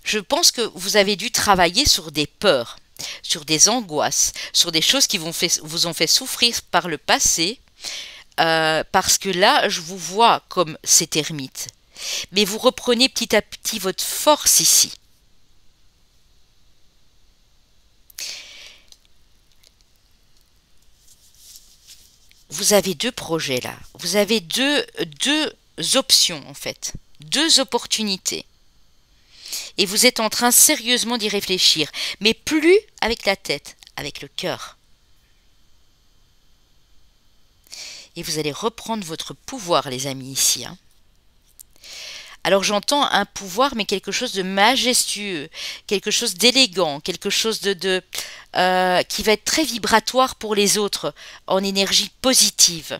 Je pense que vous avez dû travailler sur des peurs, sur des angoisses, sur des choses qui vous ont fait souffrir par le passé, parce que là, je vous vois comme cet ermite. Mais vous reprenez petit à petit votre force ici. Vous avez 2 projets là. Vous avez deux options en fait. 2 opportunités. Et vous êtes en train sérieusement d'y réfléchir. Mais plus avec la tête, avec le cœur. Et vous allez reprendre votre pouvoir, les amis, ici, hein. Alors j'entends un pouvoir, mais quelque chose de majestueux, quelque chose d'élégant, quelque chose qui va être très vibratoire pour les autres, en énergie positive.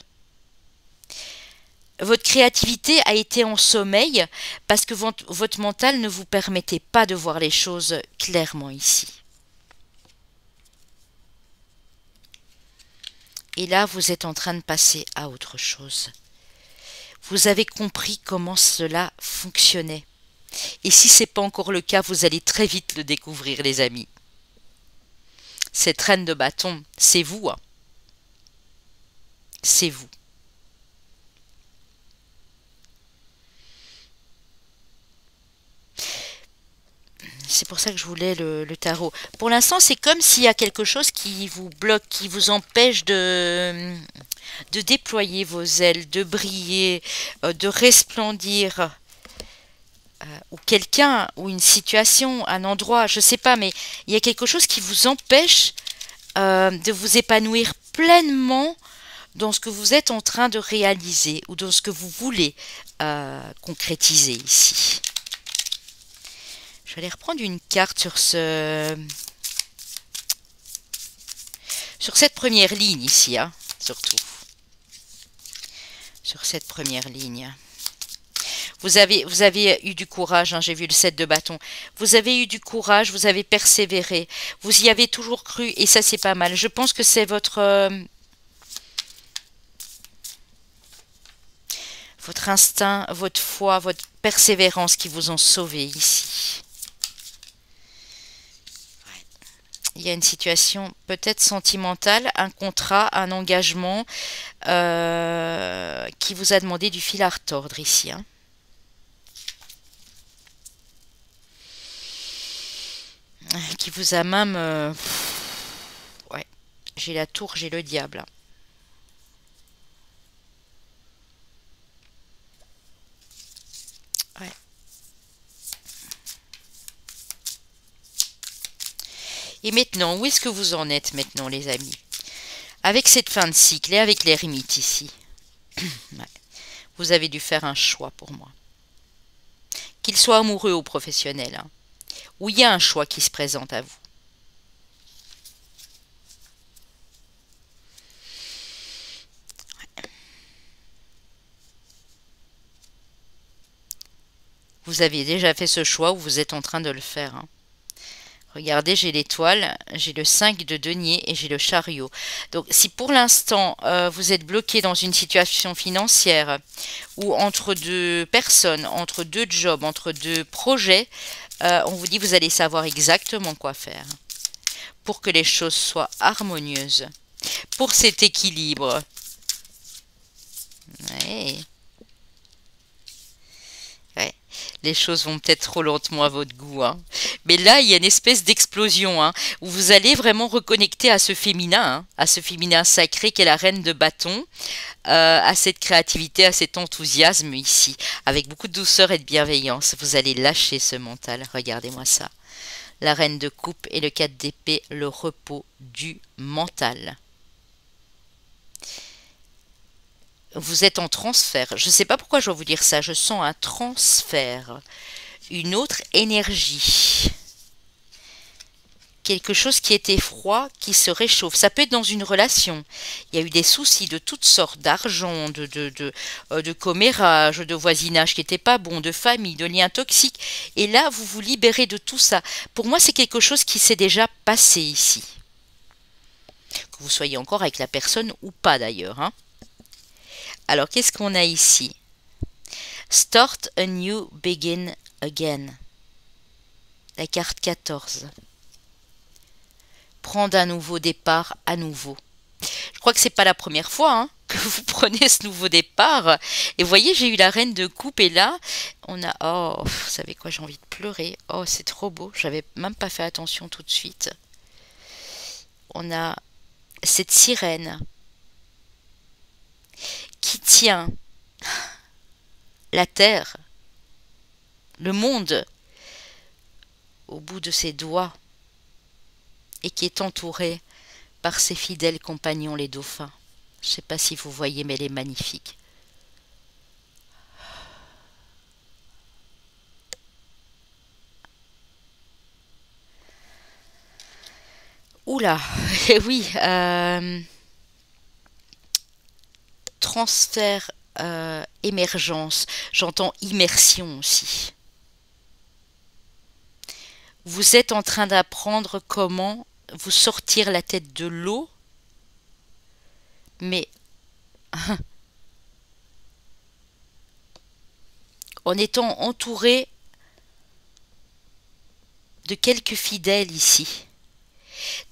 Votre créativité a été en sommeil parce que votre mental ne vous permettait pas de voir les choses clairement ici. Et là, vous êtes en train de passer à autre chose. Vous avez compris comment cela fonctionnait. Et si ce n'est pas encore le cas, vous allez très vite le découvrir, les amis. Cette reine de bâton, c'est vous, hein. C'est vous. C'est pour ça que je voulais le tarot. Pour l'instant, c'est comme s'il y a quelque chose qui vous bloque, qui vous empêche de déployer vos ailes, de briller, de resplendir. Ou quelqu'un, ou une situation, un endroit, je ne sais pas, mais il y a quelque chose qui vous empêche de vous épanouir pleinement dans ce que vous êtes en train de réaliser ou dans ce que vous voulez concrétiser ici. Je vais aller reprendre une carte sur cette première ligne ici, hein, surtout. Sur cette première ligne. Vous avez eu du courage, hein, j'ai vu le 7 de bâton. Vous avez eu du courage, vous avez persévéré. Vous y avez toujours cru et ça c'est pas mal. Je pense que c'est votre instinct, votre foi, votre persévérance qui vous ont sauvé ici. Il y a une situation peut-être sentimentale, un contrat, un engagement qui vous a demandé du fil à retordre ici. Hein. Qui vous a même... ouais, j'ai la tour, j'ai le diable. Ouais. Et maintenant, où est-ce que vous en êtes maintenant, les amis? Avec cette fin de cycle et avec l'ermite ici. Ouais. Vous avez dû faire un choix pour moi. Qu'il soit amoureux ou professionnel. Hein. Où il y a un choix qui se présente à vous. Vous avez déjà fait ce choix ou vous êtes en train de le faire. Hein. Regardez, j'ai l'étoile, j'ai le 5 de denier et j'ai le chariot. Donc si pour l'instant vous êtes bloqué dans une situation financière ou entre deux personnes, entre deux jobs, entre deux projets, on vous dit vous allez savoir exactement quoi faire pour que les choses soient harmonieuses, pour cet équilibre. Ouais. Ouais. Les choses vont peut-être trop lentement à votre goût. Hein. Mais là, il y a une espèce d'explosion hein, où vous allez vraiment reconnecter à ce féminin, hein, à ce féminin sacré qu'est la reine de bâton, à cette créativité, à cet enthousiasme ici, avec beaucoup de douceur et de bienveillance. Vous allez lâcher ce mental. Regardez-moi ça. La reine de coupe et le 4 d'épée, le repos du mental. Vous êtes en transfert. Je ne sais pas pourquoi je dois vous dire ça. Je sens un transfert. Une autre énergie. Quelque chose qui était froid, qui se réchauffe. Ça peut être dans une relation. Il y a eu des soucis de toutes sortes, d'argent, de commérage, de voisinage qui n'était pas bon, de famille, de liens toxiques. Et là, vous vous libérez de tout ça. Pour moi, c'est quelque chose qui s'est déjà passé ici. Que vous soyez encore avec la personne ou pas d'ailleurs. Hein. Alors, qu'est-ce qu'on a ici? Start a new begin again. La carte 14. Prendre un nouveau départ à nouveau. Je crois que c'est pas la première fois hein, que vous prenez ce nouveau départ. Et vous voyez, j'ai eu la reine de coupe et là, on a... Oh, vous savez quoi, j'ai envie de pleurer. Oh, c'est trop beau. J'avais même pas fait attention tout de suite. On a cette sirène qui tient la terre, le monde au bout de ses doigts et qui est entourée par ses fidèles compagnons les dauphins. Je ne sais pas si vous voyez, mais elle est magnifique. Oula, oui, transfert émergence, j'entends immersion aussi. Vous êtes en train d'apprendre comment vous sortir la tête de l'eau, mais en étant entouré de quelques fidèles ici,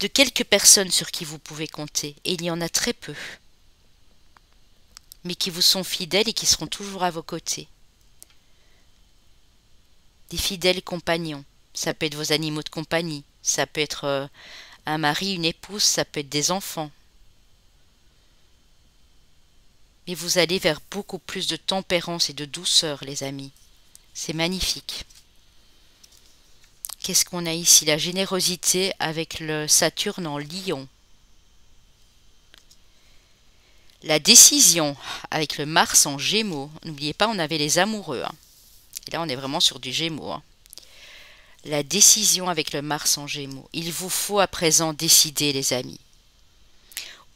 de quelques personnes sur qui vous pouvez compter, et il y en a très peu, mais qui vous sont fidèles et qui seront toujours à vos côtés. Des fidèles compagnons, ça peut être vos animaux de compagnie, ça peut être un mari, une épouse, ça peut être des enfants. Mais vous allez vers beaucoup plus de tempérance et de douceur, les amis. C'est magnifique. Qu'est-ce qu'on a ici? La générosité avec le Saturne en Lion. La décision avec le Mars en Gémeaux. N'oubliez pas, on avait les amoureux. Hein. Et là, on est vraiment sur du Gémeaux. Hein. La décision avec le Mars en Gémeaux. Il vous faut à présent décider, les amis.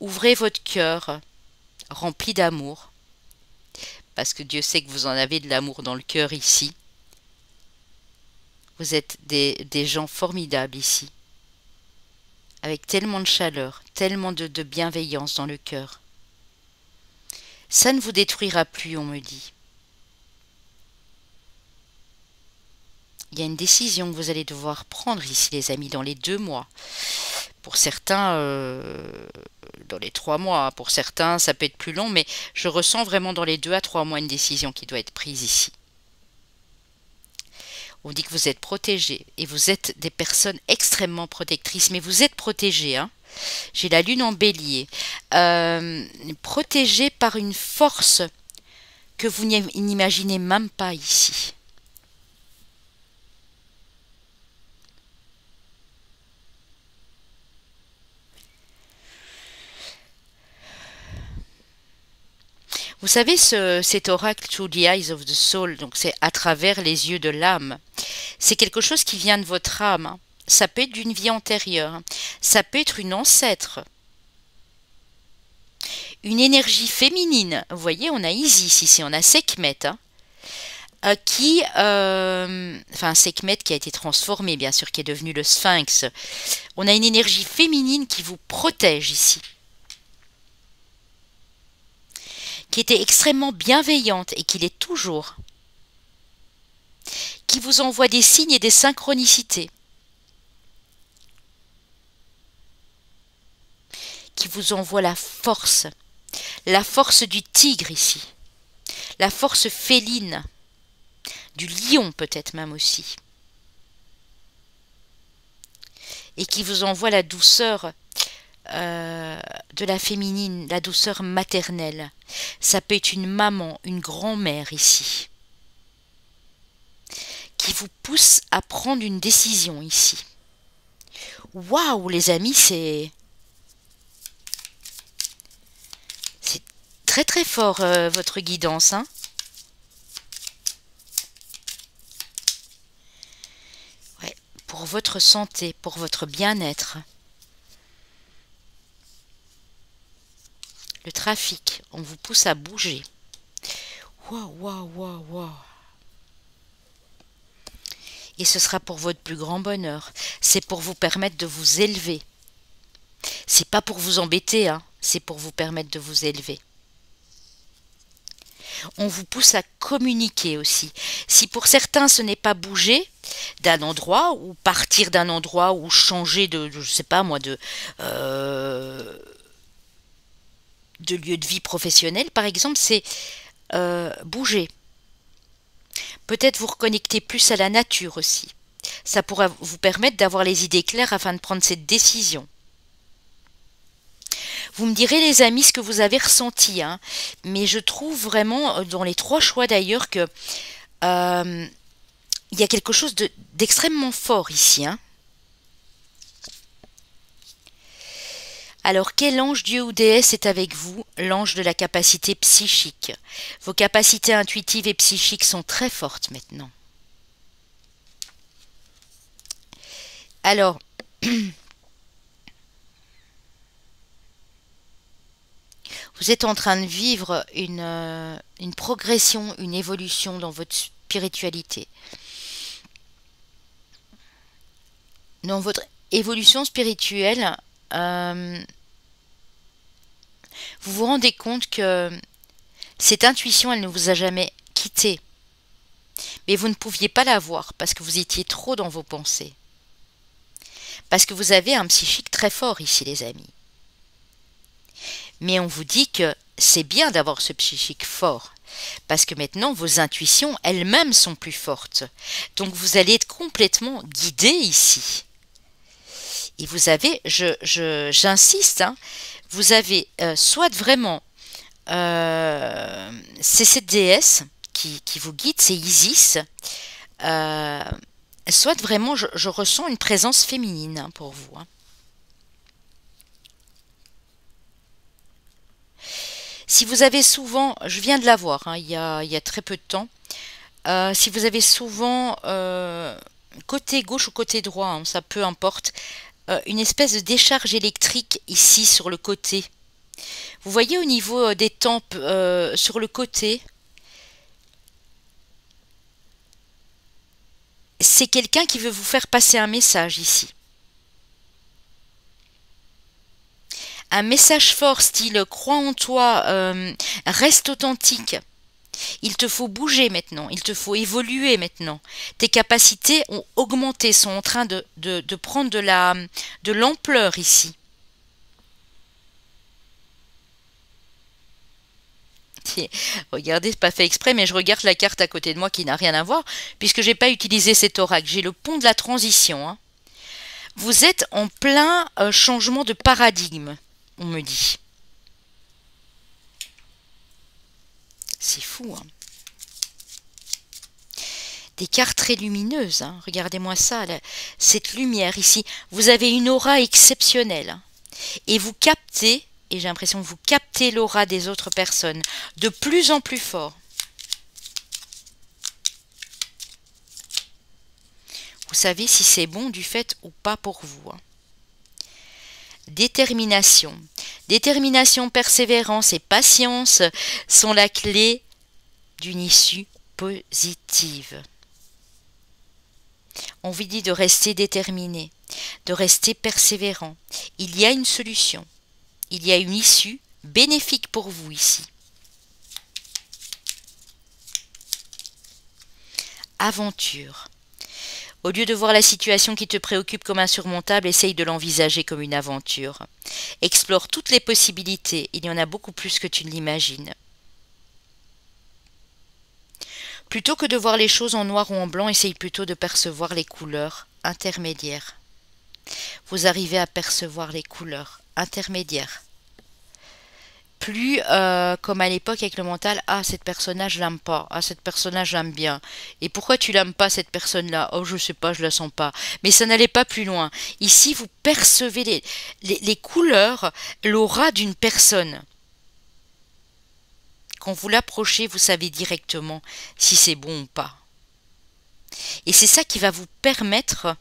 Ouvrez votre cœur rempli d'amour. Parce que Dieu sait que vous en avez de l'amour dans le cœur ici. Vous êtes des gens formidables ici. Avec tellement de chaleur, tellement de bienveillance dans le cœur. Ça ne vous détruira plus, on me dit. Il y a une décision que vous allez devoir prendre ici, les amis, dans les 2 mois. Pour certains, dans les 3 mois. Pour certains, ça peut être plus long, mais je ressens vraiment dans les 2 à 3 mois une décision qui doit être prise ici. On dit que vous êtes protégés et vous êtes des personnes extrêmement protectrices, mais vous êtes protégés, hein. J'ai la lune en bélier. Protégés par une force que vous n'imaginez même pas ici. Vous savez, cet oracle Through the Eyes of the Soul, donc c'est à travers les yeux de l'âme, c'est quelque chose qui vient de votre âme. Hein. Ça peut être d'une vie antérieure, hein. Ça peut être une ancêtre, une énergie féminine. Vous voyez, on a Isis ici, on a Sekhmet, hein, enfin Sekhmet qui a été transformé, bien sûr, qui est devenu le Sphinx. On a une énergie féminine qui vous protège ici, qui était extrêmement bienveillante et qui l'est toujours, qui vous envoie des signes et des synchronicités, qui vous envoie la force du tigre ici, la force féline, du lion peut-être même aussi, et qui vous envoie la douceur de la féminine, la douceur maternelle. Ça peut être une maman, une grand-mère ici, qui vous pousse à prendre une décision ici. Waouh, les amis, c'est très très fort votre guidance, hein. Ouais, pour votre santé, pour votre bien-être. Le trafic, on vous pousse à bouger. Waouh, waouh, waouh, waouh. Et ce sera pour votre plus grand bonheur. C'est pour vous permettre de vous élever. C'est pas pour vous embêter, hein. C'est pour vous permettre de vous élever. On vous pousse à communiquer aussi. Si pour certains ce n'est pas bouger d'un endroit ou partir d'un endroit ou changer je sais pas moi, de lieu de vie professionnel, par exemple, c'est bouger. Peut-être vous reconnecter plus à la nature aussi. Ça pourra vous permettre d'avoir les idées claires afin de prendre cette décision. Vous me direz, les amis, ce que vous avez ressenti, hein, mais je trouve vraiment, dans les 3 choix d'ailleurs, que il y a quelque chose d'extrêmement fort ici. Hein. Alors, quel ange, Dieu ou déesse est avec vous? L'ange de la capacité psychique. Vos capacités intuitives et psychiques sont très fortes maintenant. Alors, Vous êtes en train de vivre une progression, une évolution dans votre spiritualité. Dans votre évolution spirituelle, vous vous rendez compte que cette intuition, elle ne vous a jamais quitté. Mais vous ne pouviez pas la voir parce que vous étiez trop dans vos pensées. Parce que vous avez un psychique très fort ici, les amis. Mais on vous dit que c'est bien d'avoir ce psychique fort. Parce que maintenant, vos intuitions elles-mêmes sont plus fortes. Donc vous allez être complètement guidé ici. Et vous avez, j'insiste, hein, vous avez soit vraiment, c'est cette déesse qui vous guide, c'est Isis, soit vraiment, je ressens une présence féminine hein, pour vous. Hein. Si vous avez souvent, je viens de la voir, hein, il y a très peu de temps, si vous avez souvent, côté gauche ou côté droit, hein, ça peu importe, une espèce de décharge électrique ici sur le côté. Vous voyez au niveau des tempes sur le côté, c'est quelqu'un qui veut vous faire passer un message ici. Un message fort style crois en toi, reste authentique. Il te faut bouger maintenant, il te faut évoluer maintenant. Tes capacités ont augmenté, sont en train de prendre de l'ampleur ici. Regardez, c'est pas fait exprès, mais je regarde la carte à côté de moi qui n'a rien à voir, puisque j'ai pas utilisé cet oracle. J'ai le pont de la transition. Hein. Vous êtes en plein changement de paradigme, on me dit. C'est fou, hein. Des cartes très lumineuses, hein. Regardez-moi ça, là. Cette lumière ici. Vous avez une aura exceptionnelle. Hein. Et vous captez, et j'ai l'impression que vous captez l'aura des autres personnes de plus en plus fort. Vous savez si c'est bon du fait ou pas pour vous. Hein. Détermination. Détermination, persévérance et patience sont la clé d'une issue positive. On vous dit de rester déterminé, de rester persévérant. Il y a une solution. Il y a une issue bénéfique pour vous ici. Aventure. Au lieu de voir la situation qui te préoccupe comme insurmontable, essaye de l'envisager comme une aventure. Explore toutes les possibilités, il y en a beaucoup plus que tu ne l'imagines. Plutôt que de voir les choses en noir ou en blanc, essaye plutôt de percevoir les couleurs intermédiaires. Vous arrivez à percevoir les couleurs intermédiaires. Plus comme à l'époque avec le mental, ah cette personne-là je l'aime pas, ah cette personne-là j'aime bien. Et pourquoi tu l'aimes pas cette personne-là? Oh je sais pas, je la sens pas. Mais ça n'allait pas plus loin. Ici vous percevez les couleurs, l'aura d'une personne. Quand vous l'approchez, vous savez directement si c'est bon ou pas. Et c'est ça qui va vous permettre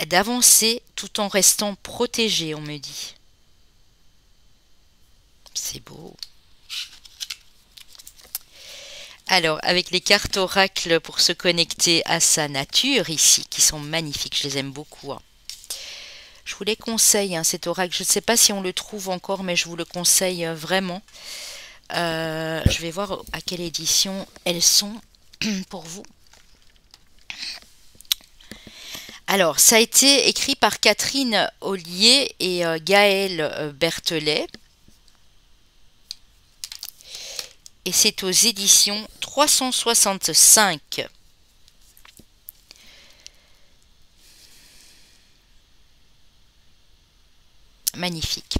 d'avancer tout en restant protégé, on me dit. C'est beau. Alors, avec les cartes oracles pour se connecter à sa nature ici, qui sont magnifiques, je les aime beaucoup. Hein. Je vous les conseille, hein, cet oracle. Je ne sais pas si on le trouve encore, mais je vous le conseille vraiment. Je vais voir à quelle édition elles sont pour vous. Alors, ça a été écrit par Catherine Ollier et Gaël Berthelet. Et c'est aux éditions 365. Magnifique.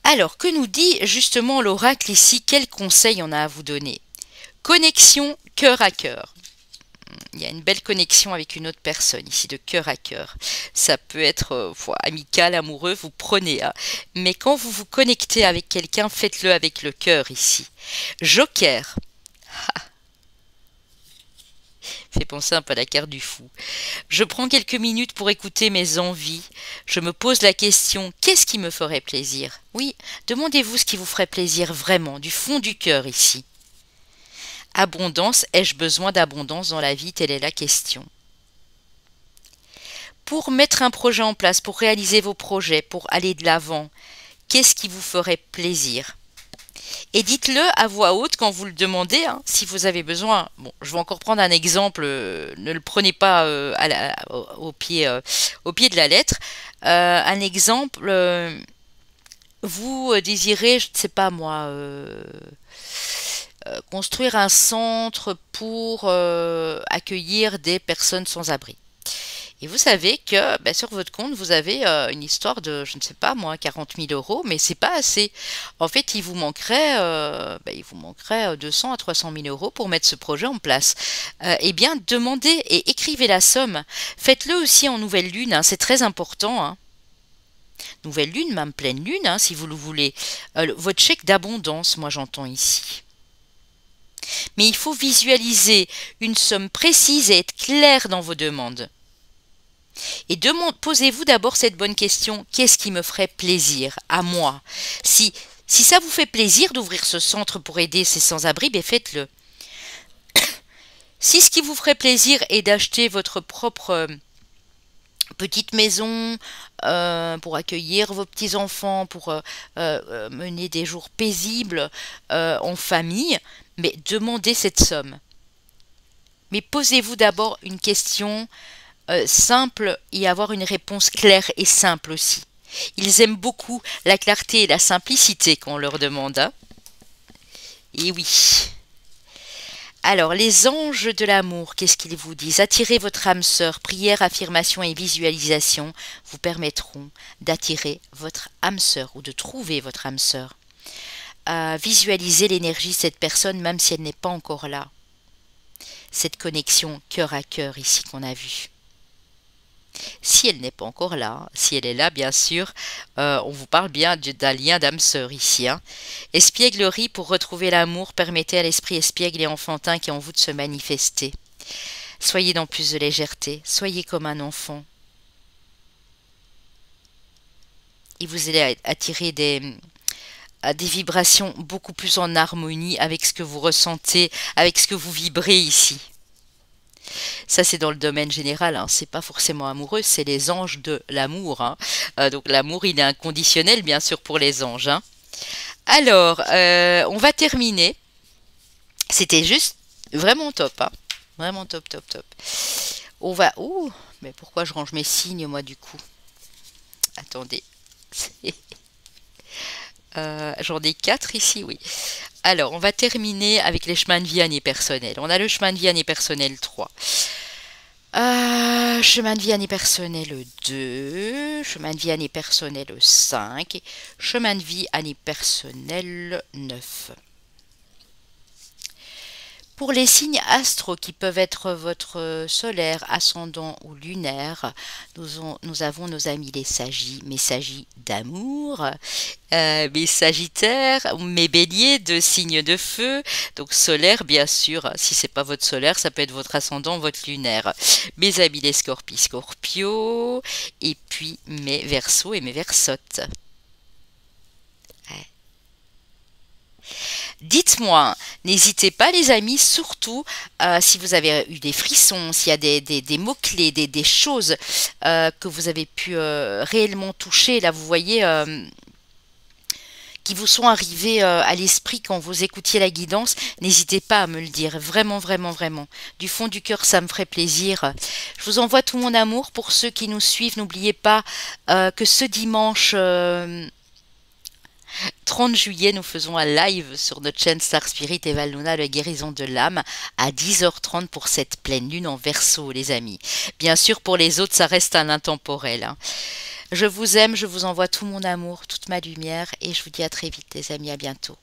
Alors, que nous dit justement l'oracle ici? Quel conseil on a à vous donner? Connexion cœur à cœur. Il y a une belle connexion avec une autre personne ici, de cœur à cœur. Ça peut être amical, amoureux, vous prenez. Hein. Mais quand vous vous connectez avec quelqu'un, faites-le avec le cœur ici. Joker. Fait penser un peu à la carte du fou. Je prends quelques minutes pour écouter mes envies. Je me pose la question, qu'est-ce qui me ferait plaisir? Oui, demandez-vous ce qui vous ferait plaisir vraiment, du fond du cœur ici. Abondance, ai-je besoin d'abondance dans la vie? Telle est la question. Pour mettre un projet en place, pour réaliser vos projets, pour aller de l'avant, qu'est-ce qui vous ferait plaisir? Et dites-le à voix haute quand vous le demandez, hein, si vous avez besoin. Bon, je vais encore prendre un exemple, ne le prenez pas au pied de la lettre. Un exemple, vous désirez, je ne sais pas moi, construire un centre pour accueillir des personnes sans abri. Et vous savez que sur votre compte, vous avez une histoire de, je ne sais pas moi, 40 000 euros, mais c'est pas assez. En fait, il vous manquerait 200 à 300 000 euros pour mettre ce projet en place. Eh bien, demandez et écrivez la somme. Faites-le aussi en nouvelle lune, hein, c'est très important. Hein. Nouvelle lune, même pleine lune, hein, si vous le voulez. Votre chèque d'abondance, moi j'entends ici. Mais il faut visualiser une somme précise et être clair dans vos demandes. Et posez-vous d'abord cette bonne question, qu'est-ce qui me ferait plaisir à moi? Si ça vous fait plaisir d'ouvrir ce centre pour aider ces sans-abri, faites-le. Si ce qui vous ferait plaisir est d'acheter votre propre petite maison pour accueillir vos petits-enfants, pour mener des jours paisibles en famille, mais demandez cette somme. Mais posez-vous d'abord une question simple et avoir une réponse claire et simple aussi. Ils aiment beaucoup la clarté et la simplicité qu'on leur demande. Hein. Et oui. Alors, les anges de l'amour, qu'est-ce qu'ils vous disent? Attirez votre âme sœur. Prière, affirmation et visualisation vous permettront d'attirer votre âme sœur ou de trouver votre âme sœur. Visualisez l'énergie de cette personne même si elle n'est pas encore là. Cette connexion cœur à cœur ici qu'on a vue. Si elle n'est pas encore là, si elle est là, bien sûr, on vous parle bien d'un lien d'âme sœur ici. Hein. Espièglerie pour retrouver l'amour, permettez à l'esprit espiègle et enfantin qui est en vous de se manifester. Soyez dans plus de légèreté, soyez comme un enfant. Et vous allez attirer des vibrations beaucoup plus en harmonie avec ce que vous ressentez, avec ce que vous vibrez ici. Ça, c'est dans le domaine général, hein. C'est pas forcément amoureux, c'est les anges de l'amour. Hein. Donc l'amour, il est inconditionnel, bien sûr, pour les anges. Hein. Alors, on va terminer. C'était juste vraiment top. Hein. Vraiment top, top, top. On va... Oh, mais pourquoi je range mes signes, moi, du coup? Attendez. J'en ai 4 ici, oui. Alors, on va terminer avec les chemins de vie année personnelle. On a le chemin de vie année personnelle 3. Chemin de vie année personnelle 2. Chemin de vie année personnelle 5. Chemin de vie année personnelle 9. Pour les signes astraux qui peuvent être votre solaire, ascendant ou lunaire, nous avons nos amis les Sagis, mes Sagis d'amour, mes Sagittaires, mes Béliers de signes de feu, donc solaire bien sûr, si c'est pas votre solaire, ça peut être votre ascendant, votre lunaire, mes amis les Scorpio, et puis mes Verseaux et mes Verseautes. Dites-moi, n'hésitez pas les amis, surtout si vous avez eu des frissons, s'il y a des mots-clés, des choses que vous avez pu réellement toucher, là vous voyez, qui vous sont arrivés à l'esprit quand vous écoutiez la guidance, n'hésitez pas à me le dire, vraiment, vraiment, vraiment. Du fond du cœur, ça me ferait plaisir. Je vous envoie tout mon amour pour ceux qui nous suivent. N'oubliez pas que ce dimanche... 30 juillet, nous faisons un live sur notre chaîne Star Spirit et Valnona, la guérison de l'âme, à 10h30 pour cette pleine lune en Verseau, les amis. Bien sûr, pour les autres, ça reste un intemporel. Hein. Je vous aime, je vous envoie tout mon amour, toute ma lumière, et je vous dis à très vite, les amis, à bientôt.